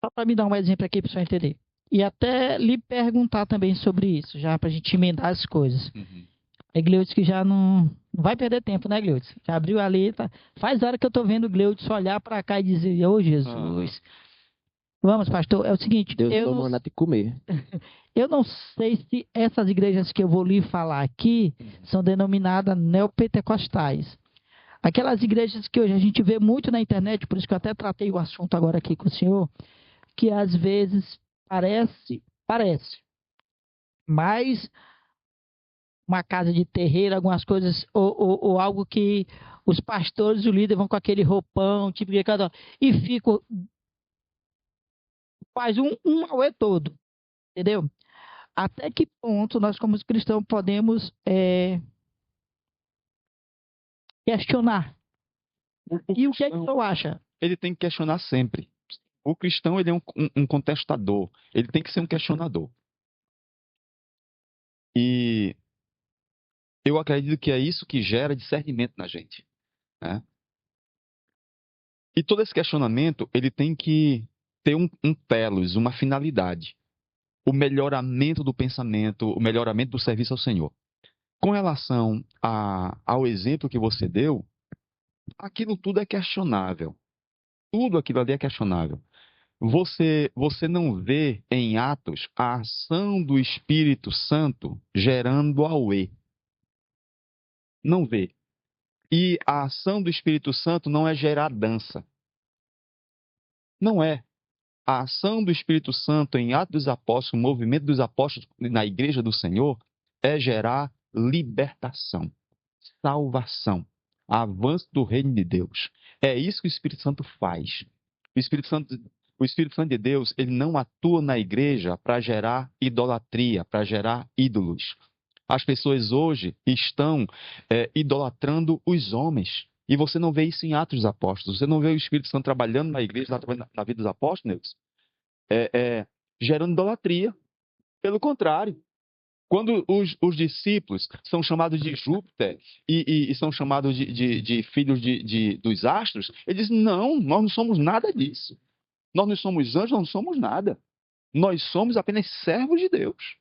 Só para me dar um exemplo aqui para o senhor entender. E até lhe perguntar também sobre isso, já para a gente emendar as coisas. Uhum. É Gleudson que já não vai perder tempo, né, Gleudson? Já abriu ali, tá? Faz hora que eu estou vendo o Gleudson olhar para cá e dizer, ô Jesus. Vamos, pastor, é o seguinte. Deus não manda te comer. Eu não sei se essas igrejas que eu vou lhe falar aqui são denominadas neopentecostais. Aquelas igrejas que hoje a gente vê muito na internet, por isso que eu até tratei o assunto agora aqui com o senhor, que às vezes parece mais uma casa de terreiro, algumas coisas, ou algo que os pastores e o líder vão com aquele roupão, tipo, e ficam, faz um auê todo, entendeu? Até que ponto nós, como cristãos, podemos questionar? E o que é que o senhor acha? Ele tem que questionar sempre. O cristão, ele é um contestador. Ele tem que ser um questionador. E eu acredito que é isso que gera discernimento na gente, né? E todo esse questionamento, ele tem que ter um telos, uma finalidade. O melhoramento do pensamento, o melhoramento do serviço ao Senhor. Com relação ao exemplo que você deu, aquilo tudo é questionável. Tudo aquilo ali é questionável. Você não vê em Atos a ação do Espírito Santo gerando auê. Não vê. E a ação do Espírito Santo não é gerar dança. Não é. A ação do Espírito Santo em Atos dos Apóstolos, o movimento dos apóstolos na igreja do Senhor, é gerar libertação, salvação, avanço do reino de Deus. É isso que o Espírito Santo faz. O Espírito Santo, o Espírito Santo de Deus, ele não atua na igreja para gerar idolatria, para gerar ídolos. As pessoas hoje estão idolatrando os homens. E você não vê isso em Atos dos Apóstolos. Você não vê o Espírito Santo trabalhando na igreja, na vida dos apóstolos, gerando idolatria. Pelo contrário, quando os discípulos são chamados de Júpiter e são chamados de filhos dos astros, eles dizem, não, nós não somos nada disso. Nós não somos anjos, nós não somos nada. Nós somos apenas servos de Deus.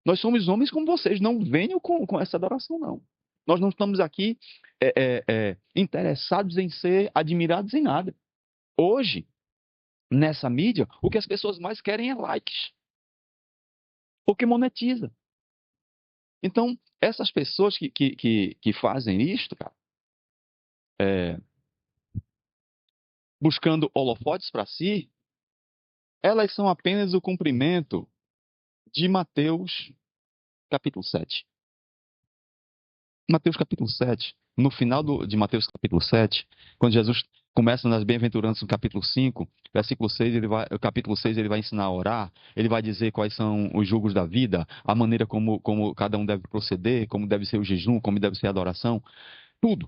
Nós somos homens como vocês, não venham com essa adoração, não. Nós não estamos aqui interessados em ser admirados em nada. Hoje, nessa mídia, o que as pessoas mais querem é likes. Porque monetiza. Então, essas pessoas que fazem isto, cara, buscando holofotes para si, elas são apenas o cumprimento de Mateus capítulo 7. Mateus capítulo 7, no final de Mateus capítulo 7, quando Jesus começa nas bem-aventuranças no capítulo 5, versículo 6, o capítulo 6 ele vai ensinar a orar, ele vai dizer quais são os julgos da vida, a maneira como cada um deve proceder, como deve ser o jejum, como deve ser a adoração, tudo.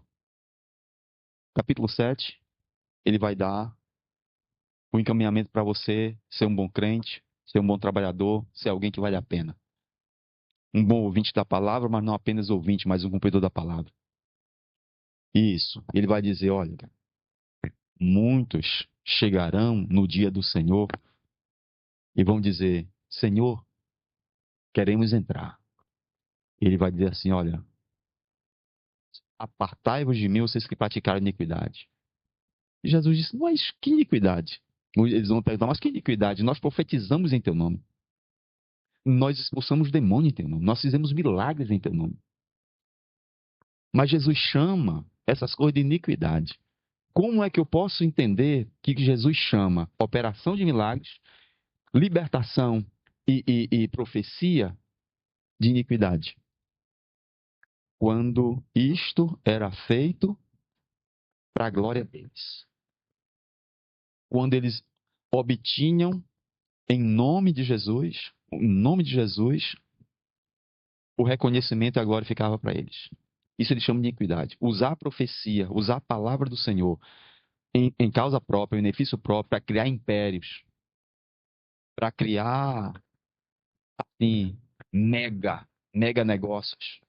Capítulo 7, ele vai dar o encaminhamento para você ser um bom crente, ser um bom trabalhador, ser alguém que vale a pena. Um bom ouvinte da palavra, mas não apenas ouvinte, mas um cumpridor da palavra. Isso. Ele vai dizer, olha, muitos chegarão no dia do Senhor e vão dizer, Senhor, queremos entrar. Ele vai dizer assim, olha, apartai-vos de mim, vocês que praticaram iniquidade. E Jesus disse, mas que iniquidade? Eles vão perguntar, mas que iniquidade? Nós profetizamos em teu nome. Nós expulsamos demônio em teu nome. Nós fizemos milagres em teu nome. Mas Jesus chama essas coisas de iniquidade. Como é que eu posso entender que Jesus chama operação de milagres, libertação e profecia de iniquidade? Quando isto era feito para a glória deles. Quando eles obtinham em nome de Jesus, o reconhecimento e a glória ficava para eles. Isso eles chamam de iniquidade. Usar a profecia, usar a palavra do Senhor em causa própria, em benefício próprio, para criar impérios, para criar, assim, mega negócios.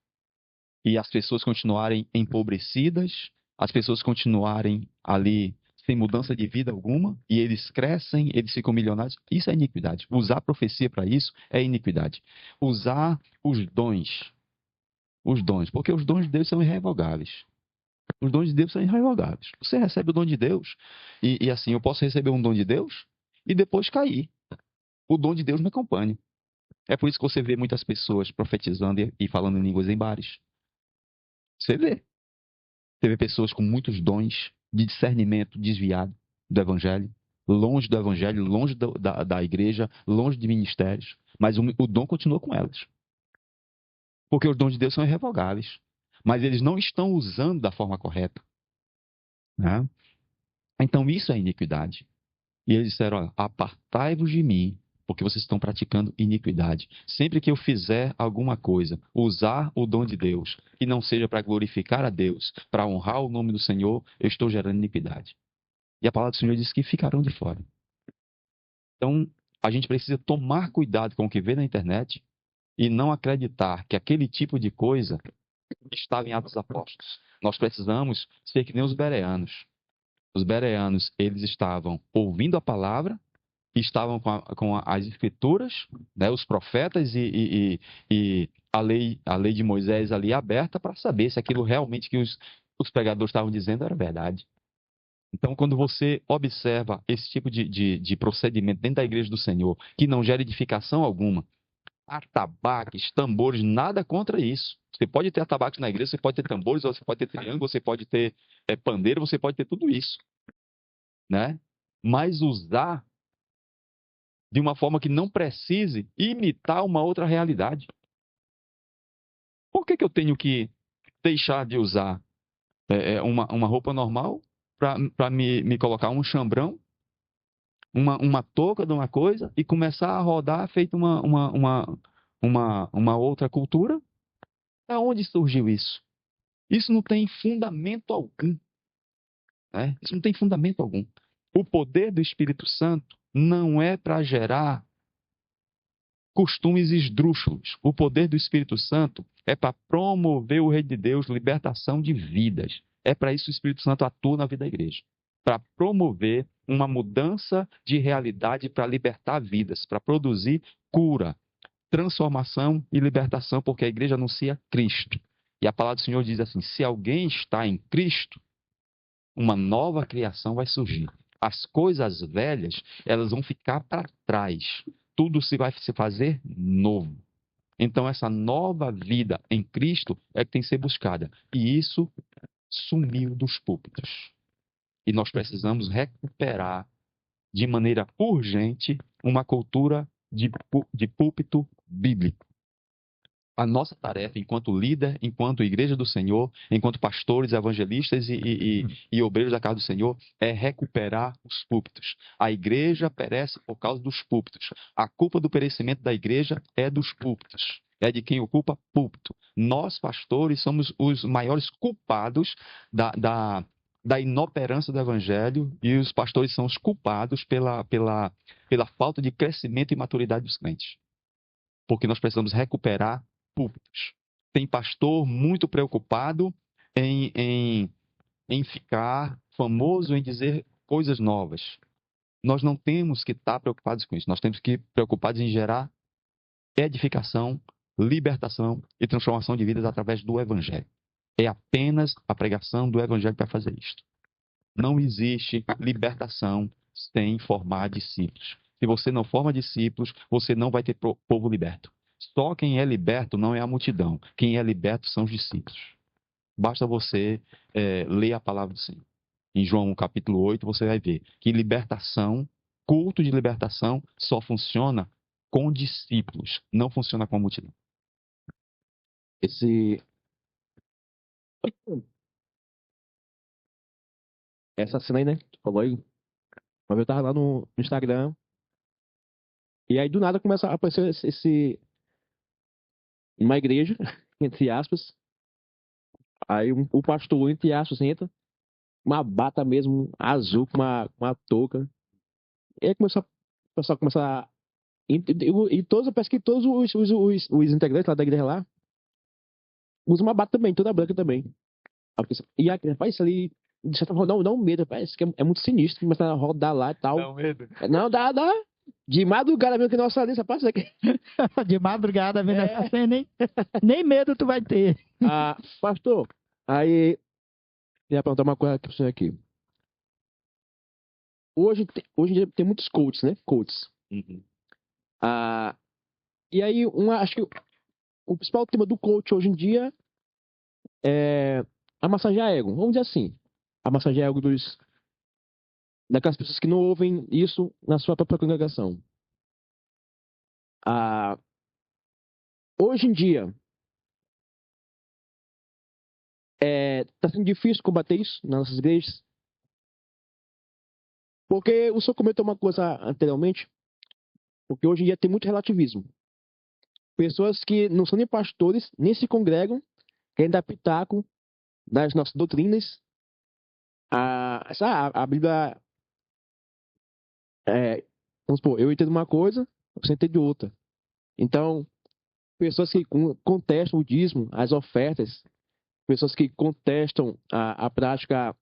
E as pessoas continuarem empobrecidas, as pessoas continuarem ali sem mudança de vida alguma, e eles crescem, eles ficam milionários. Isso é iniquidade. Usar a profecia para isso é iniquidade. Usar os dons, porque os dons de Deus são irrevogáveis. Os dons de Deus são irrevogáveis. Você recebe o dom de Deus, e assim, eu posso receber um dom de Deus e depois cair. O dom de Deus me acompanha. É por isso que você vê muitas pessoas profetizando e falando em línguas em bares. Você vê. Você vê pessoas com muitos dons de discernimento desviado do Evangelho, longe do Evangelho, longe da igreja, longe de ministérios. Mas o dom continua com elas. Porque os dons de Deus são irrevogáveis. Mas eles não estão usando da forma correta. Né? Então isso é iniquidade. E eles disseram, apartai-vos de mim, porque vocês estão praticando iniquidade. Sempre que eu fizer alguma coisa, usar o dom de Deus, que não seja para glorificar a Deus, para honrar o nome do Senhor, eu estou gerando iniquidade. E a palavra do Senhor diz que ficarão de fora. Então, a gente precisa tomar cuidado com o que vê na internet e não acreditar que aquele tipo de coisa estava em Atos dos Apóstolos. Nós precisamos ser que nem os bereanos. Os bereanos, eles estavam ouvindo a palavra, estavam com as escrituras, né, os profetas e a lei de Moisés ali aberta para saber se aquilo realmente que os pregadores estavam dizendo era verdade. Então, quando você observa esse tipo de procedimento dentro da igreja do Senhor, que não gera edificação alguma, atabaques, tambores, nada contra isso. Você pode ter atabaques na igreja, você pode ter tambores, você pode ter triângulo, você pode ter pandeiro, você pode ter tudo isso, né? Mas usar de uma forma que não precise imitar uma outra realidade. Por que eu tenho que deixar de usar uma roupa normal para me colocar um chambrão, uma touca de uma coisa e começar a rodar feito uma outra cultura? Da onde surgiu isso? Isso não tem fundamento algum. Né? Isso não tem fundamento algum. O poder do Espírito Santo não é para gerar costumes esdrúxulos. O poder do Espírito Santo é para promover o Reino de Deus, libertação de vidas. É para isso que o Espírito Santo atua na vida da igreja. Para promover uma mudança de realidade, para libertar vidas, para produzir cura, transformação e libertação, porque a igreja anuncia Cristo. E a palavra do Senhor diz assim: se alguém está em Cristo, uma nova criação vai surgir. As coisas velhas, elas vão ficar para trás. Tudo se vai se fazer novo. Então, essa nova vida em Cristo é que tem que ser buscada. E isso sumiu dos púlpitos. E nós precisamos recuperar de maneira urgente uma cultura de púlpito bíblico. A nossa tarefa enquanto líder, enquanto igreja do Senhor, enquanto pastores, evangelistas e obreiros da casa do Senhor, é recuperar os púlpitos. A igreja perece por causa dos púlpitos. A culpa do perecimento da igreja é dos púlpitos. É de quem ocupa púlpito. Nós, pastores, somos os maiores culpados da inoperância do evangelho e os pastores são os culpados pela falta de crescimento e maturidade dos crentes. Porque nós precisamos recuperar púlpitos. Tem pastor muito preocupado em ficar famoso, em dizer coisas novas. Nós não temos que estar preocupados com isso. Nós temos que estar preocupados em gerar edificação, libertação e transformação de vidas através do Evangelho. É apenas a pregação do Evangelho para fazer isto. Não existe libertação sem formar discípulos. Se você não forma discípulos, você não vai ter povo liberto. Só quem é liberto não é a multidão. Quem é liberto são os discípulos. Basta você ler a palavra do Senhor. Em João capítulo 8, você vai ver que libertação, culto de libertação, só funciona com discípulos, não funciona com a multidão. Essa cena aí, né? Tu falou aí. Uma vez eu tava lá no Instagram. E aí do nada começa a aparecer uma igreja, entre aspas. Aí o pastor, entre aspas, entra. Uma bata mesmo, azul, com uma touca. E aí o pessoal começa a. Parece que todos os integrantes lá da igreja lá usam uma bata também, toda branca também. E rapaz, isso ali, de certa forma, dá um medo, parece que é muito sinistro, começa a rodar lá e tal. Dá medo. Não, dá. De madrugada mesmo que nossa lista passa aqui. De madrugada vendo essa cena, hein? Nem medo tu vai ter. Ah, pastor, aí ia perguntar uma coisa pra você aqui. Hoje em dia tem muitos coaches, né? Coaches. Uhum. E aí, acho que o principal tema do coach hoje em dia é a massagear ego. Vamos dizer assim. A massagear ego daquelas pessoas que não ouvem isso na sua própria congregação. Hoje em dia, está sendo difícil combater isso nas nossas igrejas. Porque o senhor comentou uma coisa anteriormente, porque hoje em dia tem muito relativismo. Pessoas que não são nem pastores, nem se congregam, querem dar pitaco das nossas doutrinas. A Bíblia, vamos supor, eu entendo uma coisa, você entende outra. Então, pessoas que contestam o dízimo, as ofertas, pessoas que contestam a prática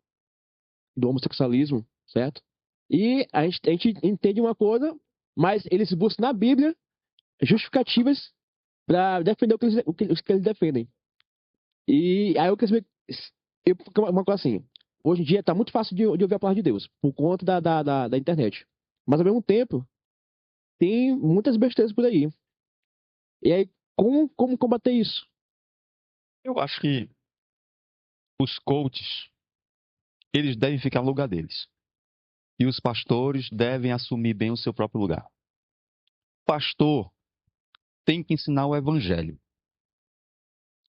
do homossexualismo, certo? E a gente entende uma coisa, mas eles buscam na Bíblia justificativas para defender o que eles defendem. E aí eu quero saber, uma coisa assim, hoje em dia tá muito fácil de ouvir a palavra de Deus, por conta da internet. Mas ao mesmo tempo, tem muitas besteiras por aí. E aí, como combater isso? Eu acho que os coaches, eles devem ficar no lugar deles. E os pastores devem assumir bem o seu próprio lugar. O pastor tem que ensinar o evangelho.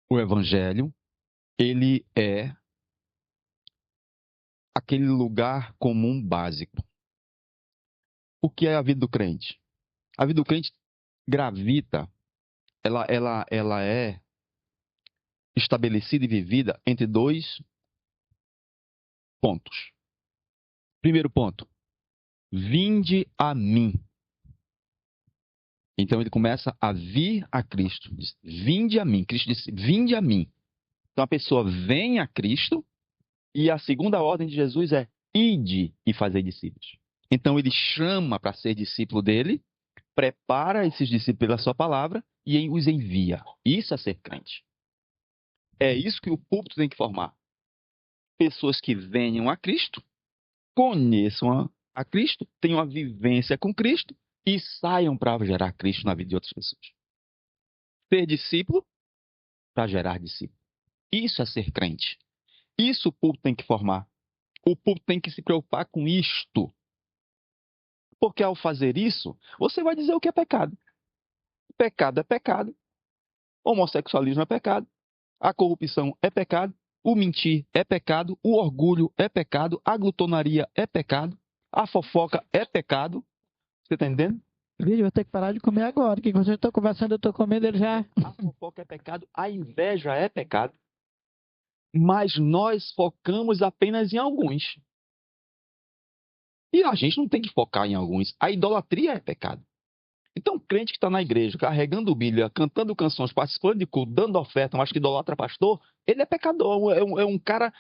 O evangelho, ele é aquele lugar comum básico. O que é a vida do crente? A vida do crente gravita, ela é estabelecida e vivida entre dois pontos. Primeiro ponto, vinde a mim. Então ele começa a vir a Cristo. Diz, vinde a mim. Cristo disse, vinde a mim. Então a pessoa vem a Cristo e a segunda ordem de Jesus é ide e fazer discípulos. Então ele chama para ser discípulo dele, prepara esses discípulos pela sua palavra e os envia. Isso é ser crente. É isso que o púlpito tem que formar. Pessoas que venham a Cristo, conheçam a Cristo, tenham a vivência com Cristo e saiam para gerar Cristo na vida de outras pessoas. Ser discípulo para gerar discípulo. Isso é ser crente. Isso o púlpito tem que formar. O púlpito tem que se preocupar com isto. Porque ao fazer isso, você vai dizer o que é pecado. Pecado é pecado. Homossexualismo é pecado. A corrupção é pecado. O mentir é pecado. O orgulho é pecado. A glutonaria é pecado. A fofoca é pecado. Você está entendendo? Vídeo, vou ter que parar de comer agora. Que vocês estão conversando, eu estou comendo, ele já. A fofoca é pecado. A inveja é pecado. Mas nós focamos apenas em alguns. E a gente não tem que focar em alguns. A idolatria é pecado. Então, o crente que está na igreja, carregando Bíblia, cantando canções, participando de culto, dando oferta, mas que idolatra pastor, ele é pecador. É um cara que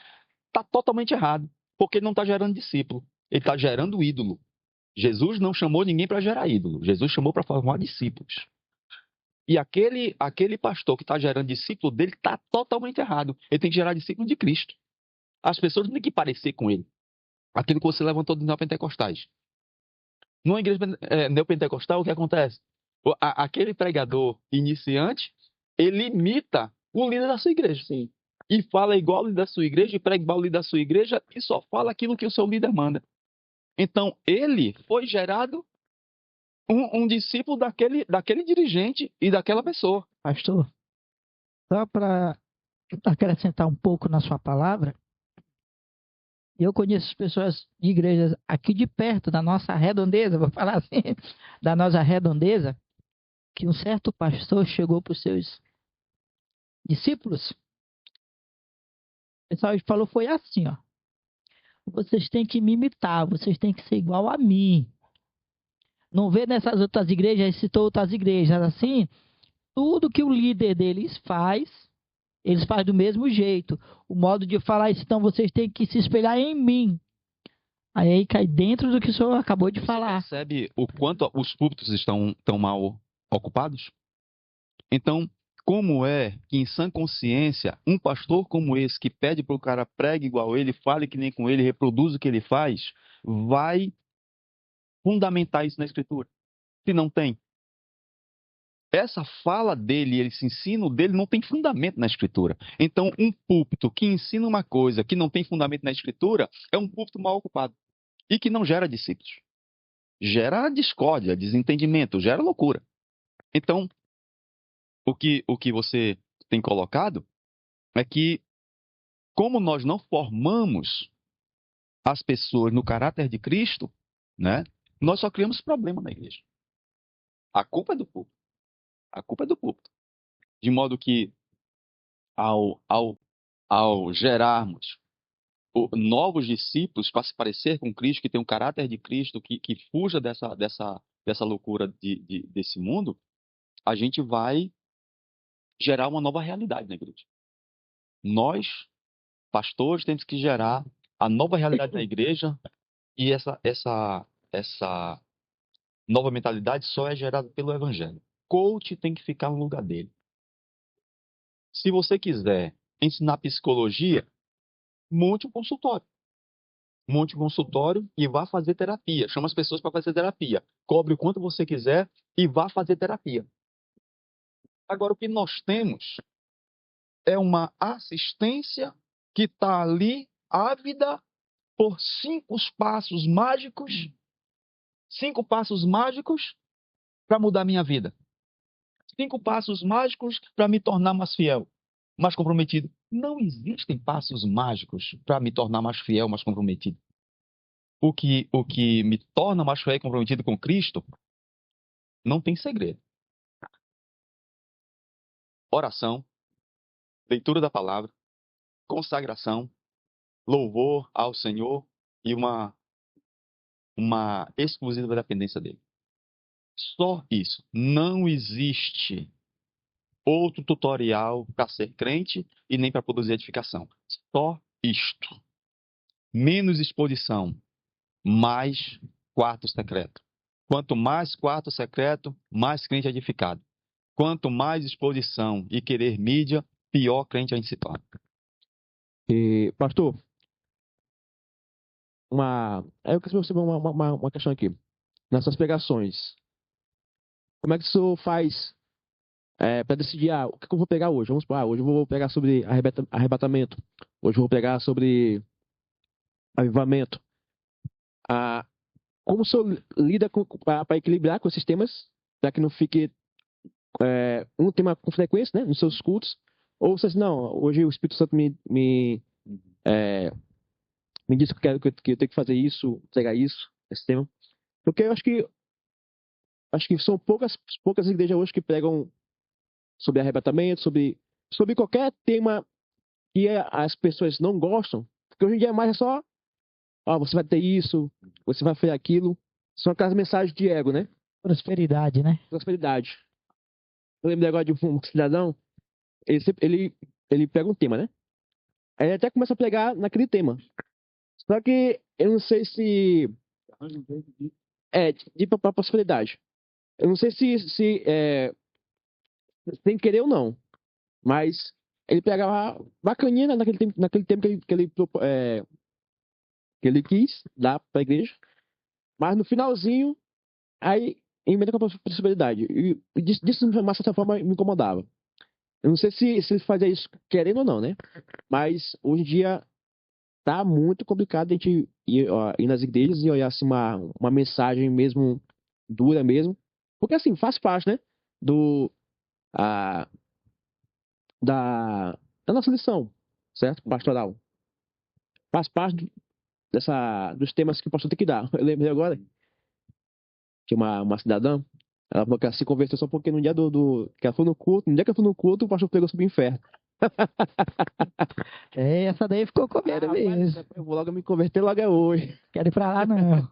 está totalmente errado. Porque ele não está gerando discípulo. Ele está gerando ídolo. Jesus não chamou ninguém para gerar ídolo. Jesus chamou para formar discípulos. E aquele pastor que está gerando discípulo dele está totalmente errado. Ele tem que gerar discípulo de Cristo. As pessoas não têm que parecer com ele. Aquilo que você levantou dos neopentecostais. Numa igreja neopentecostal, o que acontece? Aquele pregador iniciante, ele imita o líder da sua igreja. Sim. E fala igual o líder da sua igreja, e prega igual o líder da sua igreja, e só fala aquilo que o seu líder manda. Então, ele foi gerado um discípulo daquele dirigente e daquela pessoa. Pastor, só para acrescentar um pouco na sua palavra, eu conheço pessoas de igrejas aqui de perto, da nossa redondeza, vou falar assim, da nossa redondeza, que um certo pastor chegou para os seus discípulos. O pessoal falou, foi assim, ó. Vocês têm que me imitar, vocês têm que ser igual a mim. Não vê nessas outras igrejas, ele citou outras igrejas assim, tudo que o líder deles faz, eles fazem do mesmo jeito. O modo de falar isso, então vocês têm que se espelhar em mim. Aí cai dentro do que o senhor acabou de falar. Você percebe o quanto os púlpitos estão tão mal ocupados? Então, como é que em sã consciência, um pastor como esse, que pede para o cara pregue igual ele, fale que nem com ele, reproduza o que ele faz, vai fundamentar isso na Escritura? Se não tem. Essa fala dele, esse ensino dele não tem fundamento na Escritura. Então, um púlpito que ensina uma coisa que não tem fundamento na Escritura é um púlpito mal ocupado e que não gera discípulos. Gera discórdia, desentendimento, gera loucura. Então, o que você tem colocado é que, como nós não formamos as pessoas no caráter de Cristo, né, nós só criamos problema na igreja. A culpa é do púlpito. A culpa é do púlpito. De modo que, ao gerarmos novos discípulos para se parecer com Cristo, que tem um caráter de Cristo, que fuja dessa loucura desse mundo, a gente vai gerar uma nova realidade na igreja. Nós, pastores, temos que gerar a nova realidade da igreja e essa nova mentalidade só é gerada pelo evangelho. Coach tem que ficar no lugar dele. Se você quiser ensinar psicologia, monte um consultório. Monte um consultório e vá fazer terapia. Chama as pessoas para fazer terapia. Cobre o quanto você quiser e vá fazer terapia. Agora, o que nós temos é uma assistência que está ali, ávida, por 5 passos mágicos para mudar minha vida. 5 passos mágicos para me tornar mais fiel, mais comprometido. Não existem passos mágicos para me tornar mais fiel, mais comprometido. O que me torna mais fiel e comprometido com Cristo não tem segredo. Oração, leitura da palavra, consagração, louvor ao Senhor e uma exclusiva dependência dele. Só isso. Não existe outro tutorial para ser crente e nem para produzir edificação. Só isto. Menos exposição, mais quarto secreto. Quanto mais quarto secreto, mais crente edificado. Quanto mais exposição e querer mídia, pior crente a gente se torna. E, pastor, eu quero saber uma questão aqui. Nas suas pregações, como é que o senhor faz para decidir o que eu vou pegar hoje? Vamos supor, hoje eu vou pegar sobre arrebatamento. Hoje eu vou pegar sobre avivamento. Como o senhor lida para equilibrar com esses temas, para que não fique um tema com frequência, né, nos seus cultos? Ou você diz, não, hoje o Espírito Santo me disse que eu tenho que fazer isso, pegar isso, esse tema. Porque eu acho que são poucas igrejas hoje que pregam sobre arrebatamento, sobre qualquer tema que as pessoas não gostam. Porque hoje em dia mais é só, você vai ter isso, você vai fazer aquilo. São aquelas mensagens de ego, né? Prosperidade, né? Prosperidade. Eu lembro agora de um cidadão, ele pega um tema, né? Aí ele até começa a pregar naquele tema. Só que eu não sei se de para prosperidade. Eu não sei se sem querer ou não, mas ele pegava bacaninha naquele tempo que ele quis dar para a igreja, mas no finalzinho, aí emenda com a prosperidade. E disso, de uma certa forma, me incomodava. Eu não sei se ele fazia isso querendo ou não, né? Mas hoje em dia tá muito complicado a gente ir nas igrejas e olhar assim, uma mensagem mesmo dura mesmo. Porque assim, faz parte, né? Do, a, da nossa lição, certo? Pastoral. Faz parte dos temas que o pastor tem que dar. Eu lembrei agora que uma cidadã, ela falou que ela se converteu só porque no dia que ela foi no culto, no dia que ela foi no culto, o pastor pegou sobre o inferno. Essa daí ficou comendo mesmo. Eu vou logo me converter logo hoje. Quero ir pra lá, não.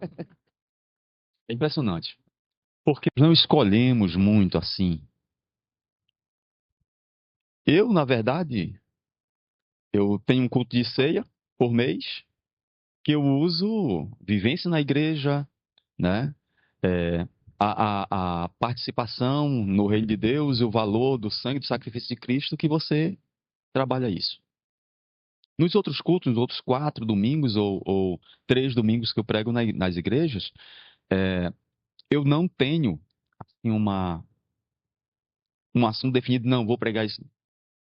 É impressionante. Porque não escolhemos muito assim. Eu, na verdade, eu tenho um culto de ceia por mês que eu uso vivência na igreja, né? A participação no reino de Deus e o valor do sangue do sacrifício de Cristo que você trabalha isso. Nos outros cultos, nos outros 4 domingos ou 3 domingos que eu prego nas igrejas, eu não tenho assim, um assunto definido, não, vou pregar isso.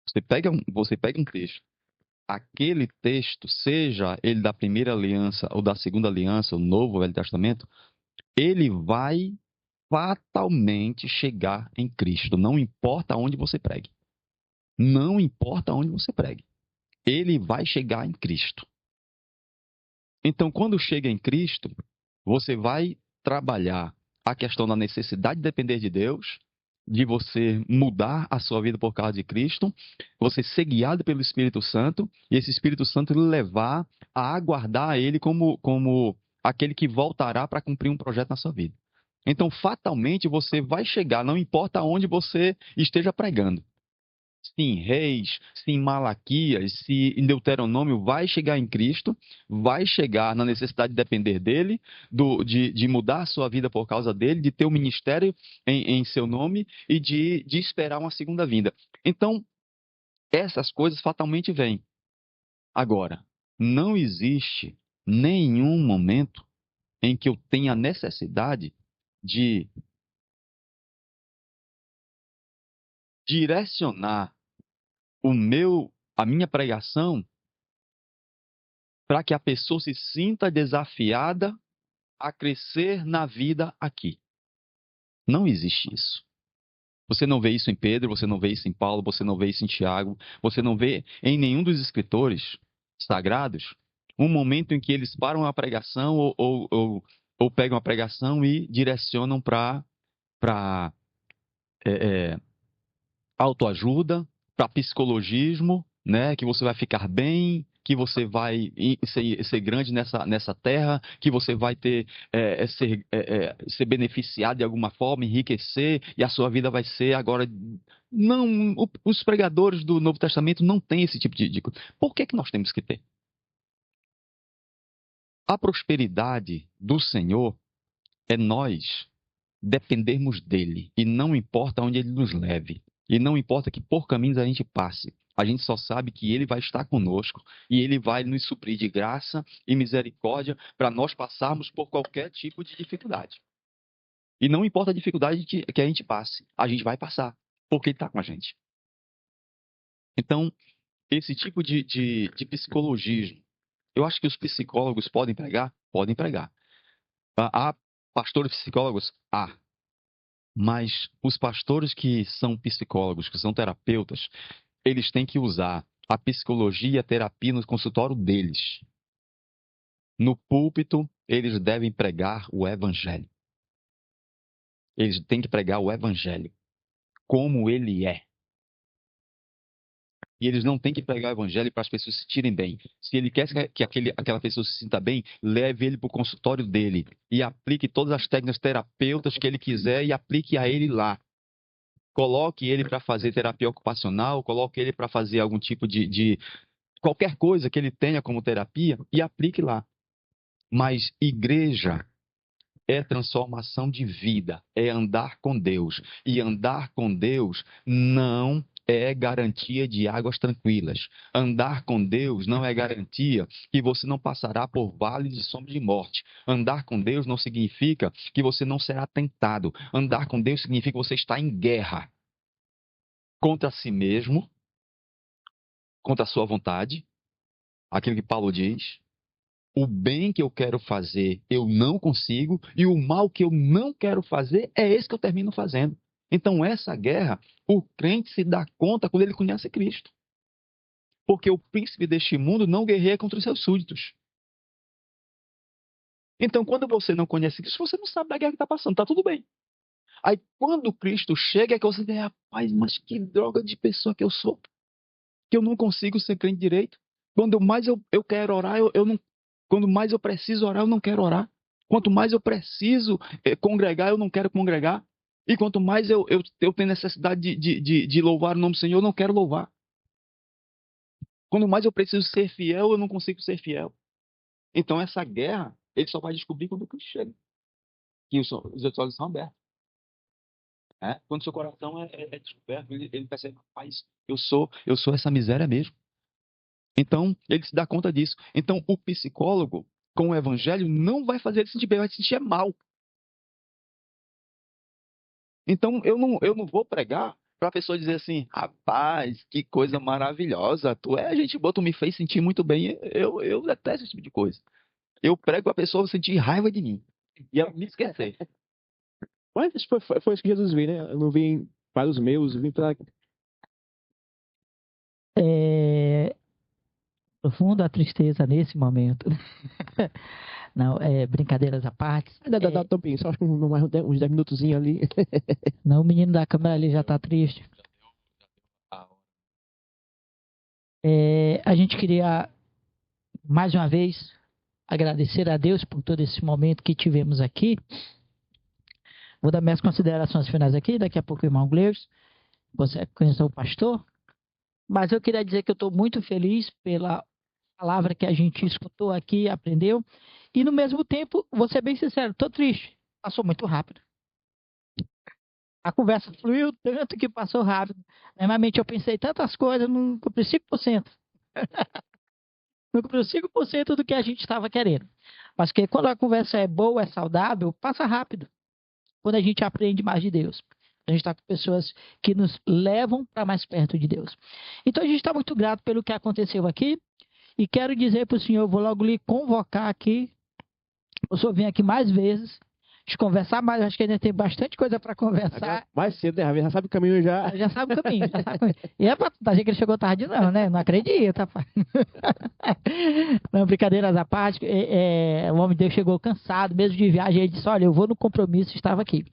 Você pega um texto. Aquele texto, seja ele da primeira aliança ou da segunda aliança, o Novo ou Velho Testamento, ele vai fatalmente chegar em Cristo. Não importa onde você pregue. Não importa onde você pregue. Ele vai chegar em Cristo. Então, quando chega em Cristo, você vai trabalhar a questão da necessidade de depender de Deus, de você mudar a sua vida por causa de Cristo, você ser guiado pelo Espírito Santo, e esse Espírito Santo lhe levar a aguardar Ele como aquele que voltará para cumprir um projeto na sua vida. Então, fatalmente, você vai chegar, não importa onde você esteja pregando. se em Reis, se em Malaquias, se em Deuteronômio, vai chegar em Cristo, vai chegar na necessidade de depender dele, de mudar a sua vida por causa dele, de ter um ministério em seu nome e de esperar uma segunda vinda. Então, essas coisas fatalmente vêm. Agora, não existe nenhum momento em que eu tenha necessidade de direcionar a minha pregação para que a pessoa se sinta desafiada a crescer na vida aqui. Não existe isso. Você não vê isso em Pedro, você não vê isso em Paulo, você não vê isso em Tiago, você não vê em nenhum dos escritores sagrados um momento em que eles param a pregação ou pegam a pregação e direcionam para autoajuda, para psicologismo, né? Que você vai ficar bem, que você vai ser grande nessa terra, que você vai ser beneficiado de alguma forma, enriquecer, e a sua vida vai ser agora. Não, os pregadores do Novo Testamento não têm esse tipo de coisa. Por que nós temos que ter? A prosperidade do Senhor é nós dependermos dele, e não importa onde ele nos leve, e não importa que por caminhos a gente passe, a gente só sabe que ele vai estar conosco e ele vai nos suprir de graça e misericórdia para nós passarmos por qualquer tipo de dificuldade. E não importa a dificuldade que a gente passe, a gente vai passar, porque ele está com a gente. Então, esse tipo de psicologismo, eu acho que os psicólogos podem pregar? Podem pregar. Há pastores psicólogos? Há. Mas os pastores que são psicólogos, que são terapeutas, eles têm que usar a psicologia e a terapia no consultório deles. No púlpito, eles devem pregar o evangelho. Eles têm que pregar o evangelho como ele é. E eles não têm que pregar o evangelho para as pessoas se sentirem bem. Se ele quer que aquela pessoa se sinta bem, leve ele para o consultório dele e aplique todas as técnicas terapeutas que ele quiser e aplique a ele lá. Coloque ele para fazer terapia ocupacional, coloque ele para fazer algum tipo de qualquer coisa que ele tenha como terapia e aplique lá. Mas igreja é transformação de vida, é andar com Deus. E andar com Deus não é garantia de águas tranquilas. Andar com Deus não é garantia que você não passará por vales de sombra de morte. Andar com Deus não significa que você não será tentado. Andar com Deus significa que você está em guerra contra si mesmo, contra a sua vontade, aquilo que Paulo diz. O bem que eu quero fazer, eu não consigo, e o mal que eu não quero fazer, é esse que eu termino fazendo. Então, essa guerra, o crente se dá conta quando ele conhece Cristo. Porque o príncipe deste mundo não guerreia contra os seus súditos. Então, quando você não conhece Cristo, você não sabe da guerra que está passando, está tudo bem. Aí, quando Cristo chega, é que você diz, rapaz, mas que droga de pessoa que eu sou, que eu não consigo ser crente direito. Quando mais eu quero orar, eu não. Quando mais eu preciso orar, eu não quero orar. Quanto mais eu preciso congregar, eu não quero congregar. E quanto mais eu tenho necessidade de louvar o nome do Senhor, eu não quero louvar. Quando mais eu preciso ser fiel, eu não consigo ser fiel. Então, essa guerra, ele só vai descobrir quando Cristo chega. Que os olhos são abertos. Quando seu coração é descoberto, ele percebe, rapaz, eu sou essa miséria mesmo. Então, ele se dá conta disso. Então, o psicólogo, com o evangelho, não vai fazer ele sentir bem, vai se sentir mal. Então, eu não vou pregar para a pessoa dizer assim, rapaz, que coisa maravilhosa, tu é gente boa, tu me fez sentir muito bem. Eu detesto esse tipo de coisa. Eu prego para a pessoa sentir raiva de mim. E ela me esquecer. Mas foi isso que Jesus veio, né? Eu não vim para os meus, eu vim para... Profunda tristeza nesse momento. Não, brincadeiras à parte. Dá tampinho, só acho que mais uns 10 minutozinhos ali. Não, o menino da câmera ali já tá triste. A gente queria, mais uma vez, agradecer a Deus por todo esse momento que tivemos aqui. Vou dar minhas considerações finais aqui, daqui a pouco o irmão Gleus, você conheceu o pastor, mas eu queria dizer que eu estou muito feliz pela palavra que a gente escutou aqui, aprendeu. E no mesmo tempo, vou ser bem sincero, estou triste. Passou muito rápido. A conversa fluiu tanto que passou rápido. Normalmente eu pensei tantas coisas, não cumpri 5%. Não cumpri 5% do que a gente estava querendo. Mas que quando a conversa é boa, é saudável, passa rápido. Quando a gente aprende mais de Deus. A gente está com pessoas que nos levam para mais perto de Deus. Então a gente está muito grato pelo que aconteceu aqui. E quero dizer para o senhor, vou logo lhe convocar aqui. O senhor vem aqui mais vezes. De conversar mais, acho que ainda tem bastante coisa para conversar. Mais cedo, né? Já sabe o caminho já. Já sabe o caminho. Já sabe o caminho. E é pra dizer que ele chegou tarde, não, né? Não acredito, rapaz. Não, brincadeiras à parte. O homem de Deus chegou cansado, mesmo de viagem. Ele disse: olha, eu vou no compromisso, estava aqui.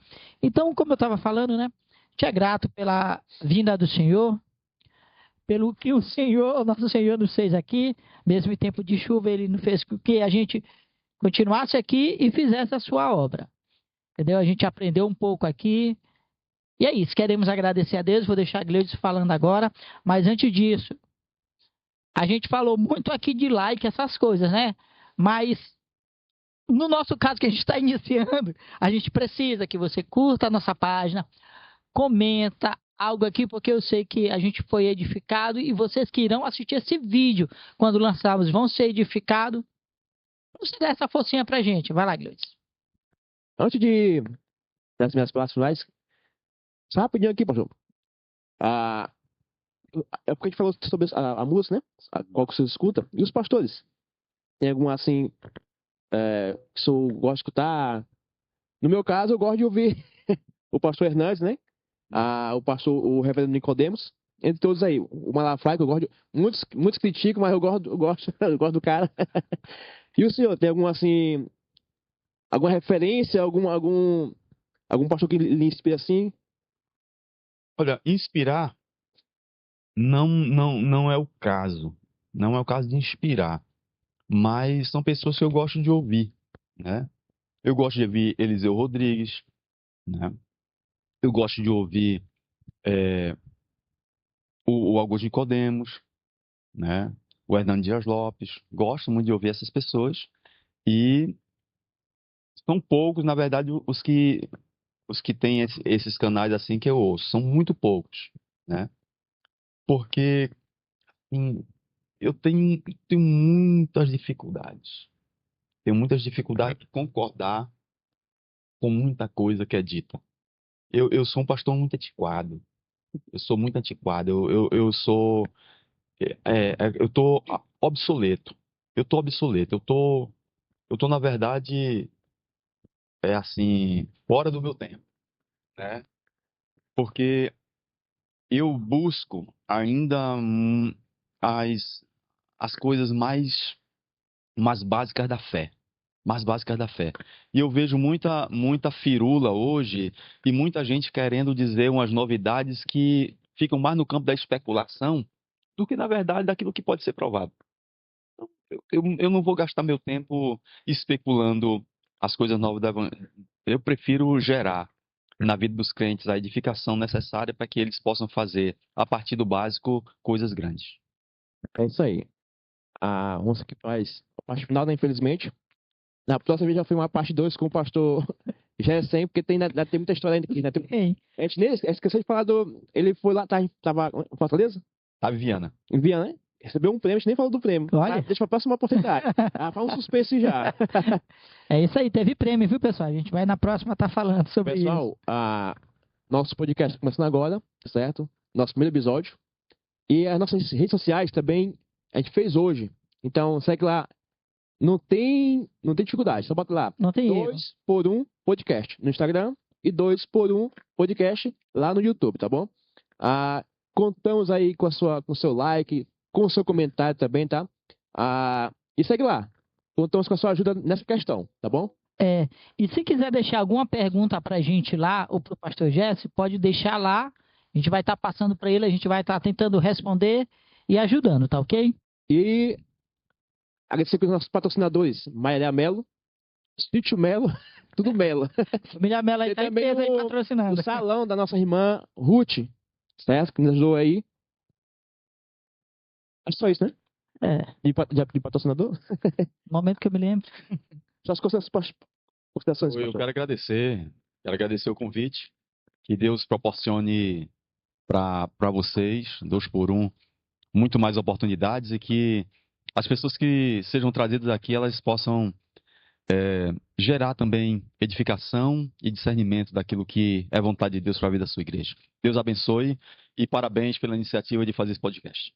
Então, como eu estava falando, né? Te é grato pela vinda do Senhor, pelo que o Senhor, nosso Senhor, nos fez aqui. Mesmo em tempo de chuva, ele nos fez com que a gente continuasse aqui e fizesse a sua obra. Entendeu? A gente aprendeu um pouco aqui. E é isso. Queremos agradecer a Deus. Vou deixar a Gleudis falando agora. Mas antes disso, a gente falou muito aqui de like, essas coisas, né? Mas no nosso caso que a gente está iniciando, a gente precisa que você curta a nossa página, comenta algo aqui, porque eu sei que a gente foi edificado e vocês que irão assistir esse vídeo quando lançarmos vão ser edificados. Você dá essa forcinha pra gente. Vai lá, Gleudis. Antes das minhas palavras finais, só rapidinho aqui, pastor. É porque a gente falou sobre a música, né? Qual que você escuta. E os pastores? Tem alguma, assim, que eu gosto de escutar? No meu caso, eu gosto de ouvir o pastor Hernandes, né? O reverendo Nicodemos. Entre todos aí. O Malafaia, que eu gosto de... Muitos criticam, mas eu gosto, eu gosto do cara. E o senhor, tem alguma, assim... Alguma referência? Algum pastor que lhe inspira assim? Olha, inspirar não é o caso. Não é o caso de inspirar. Mas são pessoas que eu gosto de ouvir, né? Eu gosto de ouvir Eliseu Rodrigues, né? Eu gosto de ouvir o Augusto Nicodemos, né? O Hernando Dias Lopes. Gosto muito de ouvir essas pessoas. E são poucos, na verdade, os que têm esses canais assim que eu ouço. São muito poucos, né? Porque eu tenho muitas dificuldades. Tenho muitas dificuldades de concordar com muita coisa que é dita. Eu sou um pastor muito antiquado. Eu sou muito antiquado. Eu sou. Eu tô obsoleto. Eu tô obsoleto. Eu tô, na verdade, assim, fora do meu tempo, né? Porque eu busco ainda as, as coisas mais básicas da fé. Mais básicas da fé. E eu vejo muita firula hoje e muita gente querendo dizer umas novidades que ficam mais no campo da especulação do que, na verdade, daquilo que pode ser provado. Eu não vou gastar meu tempo especulando as coisas novas da Evangelho. Eu prefiro gerar na vida dos crentes a edificação necessária para que eles possam fazer, a partir do básico, coisas grandes. É isso aí. A onça que faz a parte final, né, infelizmente. Na próxima vez já foi uma parte 2 com o pastor Gerson, porque ainda tem muita história ainda aqui, né? A gente nem esqueceu de falar do... Ele foi lá, tava em Fortaleza? Tá, Viana? Em Viana, né? Recebeu um prêmio, a gente nem falou do prêmio. Olha. Deixa pra próxima oportunidade. Faz um suspense já. É isso aí, teve prêmio, viu, pessoal? A gente vai na próxima estar falando sobre isso. Pessoal, nosso podcast começando agora, certo? Nosso primeiro episódio. E as nossas redes sociais também a gente fez hoje. Então, segue lá. Não tem dificuldade, só bota lá. Não tem erro. 2x1 podcast no Instagram e 2x1 podcast lá no YouTube, tá bom? Contamos aí com o seu like, com o seu comentário também, tá? E segue lá. Contamos com a sua ajuda nessa questão, tá bom? E se quiser deixar alguma pergunta pra gente lá, ou pro pastor Jesse, pode deixar lá. A gente vai estar passando para ele, a gente vai estar tentando responder e ajudando, tá ok? E agradecer pelos nossos patrocinadores, Maia Melo, Sítio Melo, tudo Melo. Família Melo aí tá inteira aí patrocinando. O salão da nossa irmã Ruth, certo? Que nos ajudou aí. Acho só isso, né? É, De patrocinador? no momento que eu me lembro. Só as considerações, Eu pastor. quero agradecer o convite. Que Deus proporcione para vocês, 2 por 1, muito mais oportunidades e que as pessoas que sejam trazidas aqui, elas possam gerar também edificação e discernimento daquilo que é vontade de Deus para a vida da sua igreja. Deus abençoe e parabéns pela iniciativa de fazer esse podcast.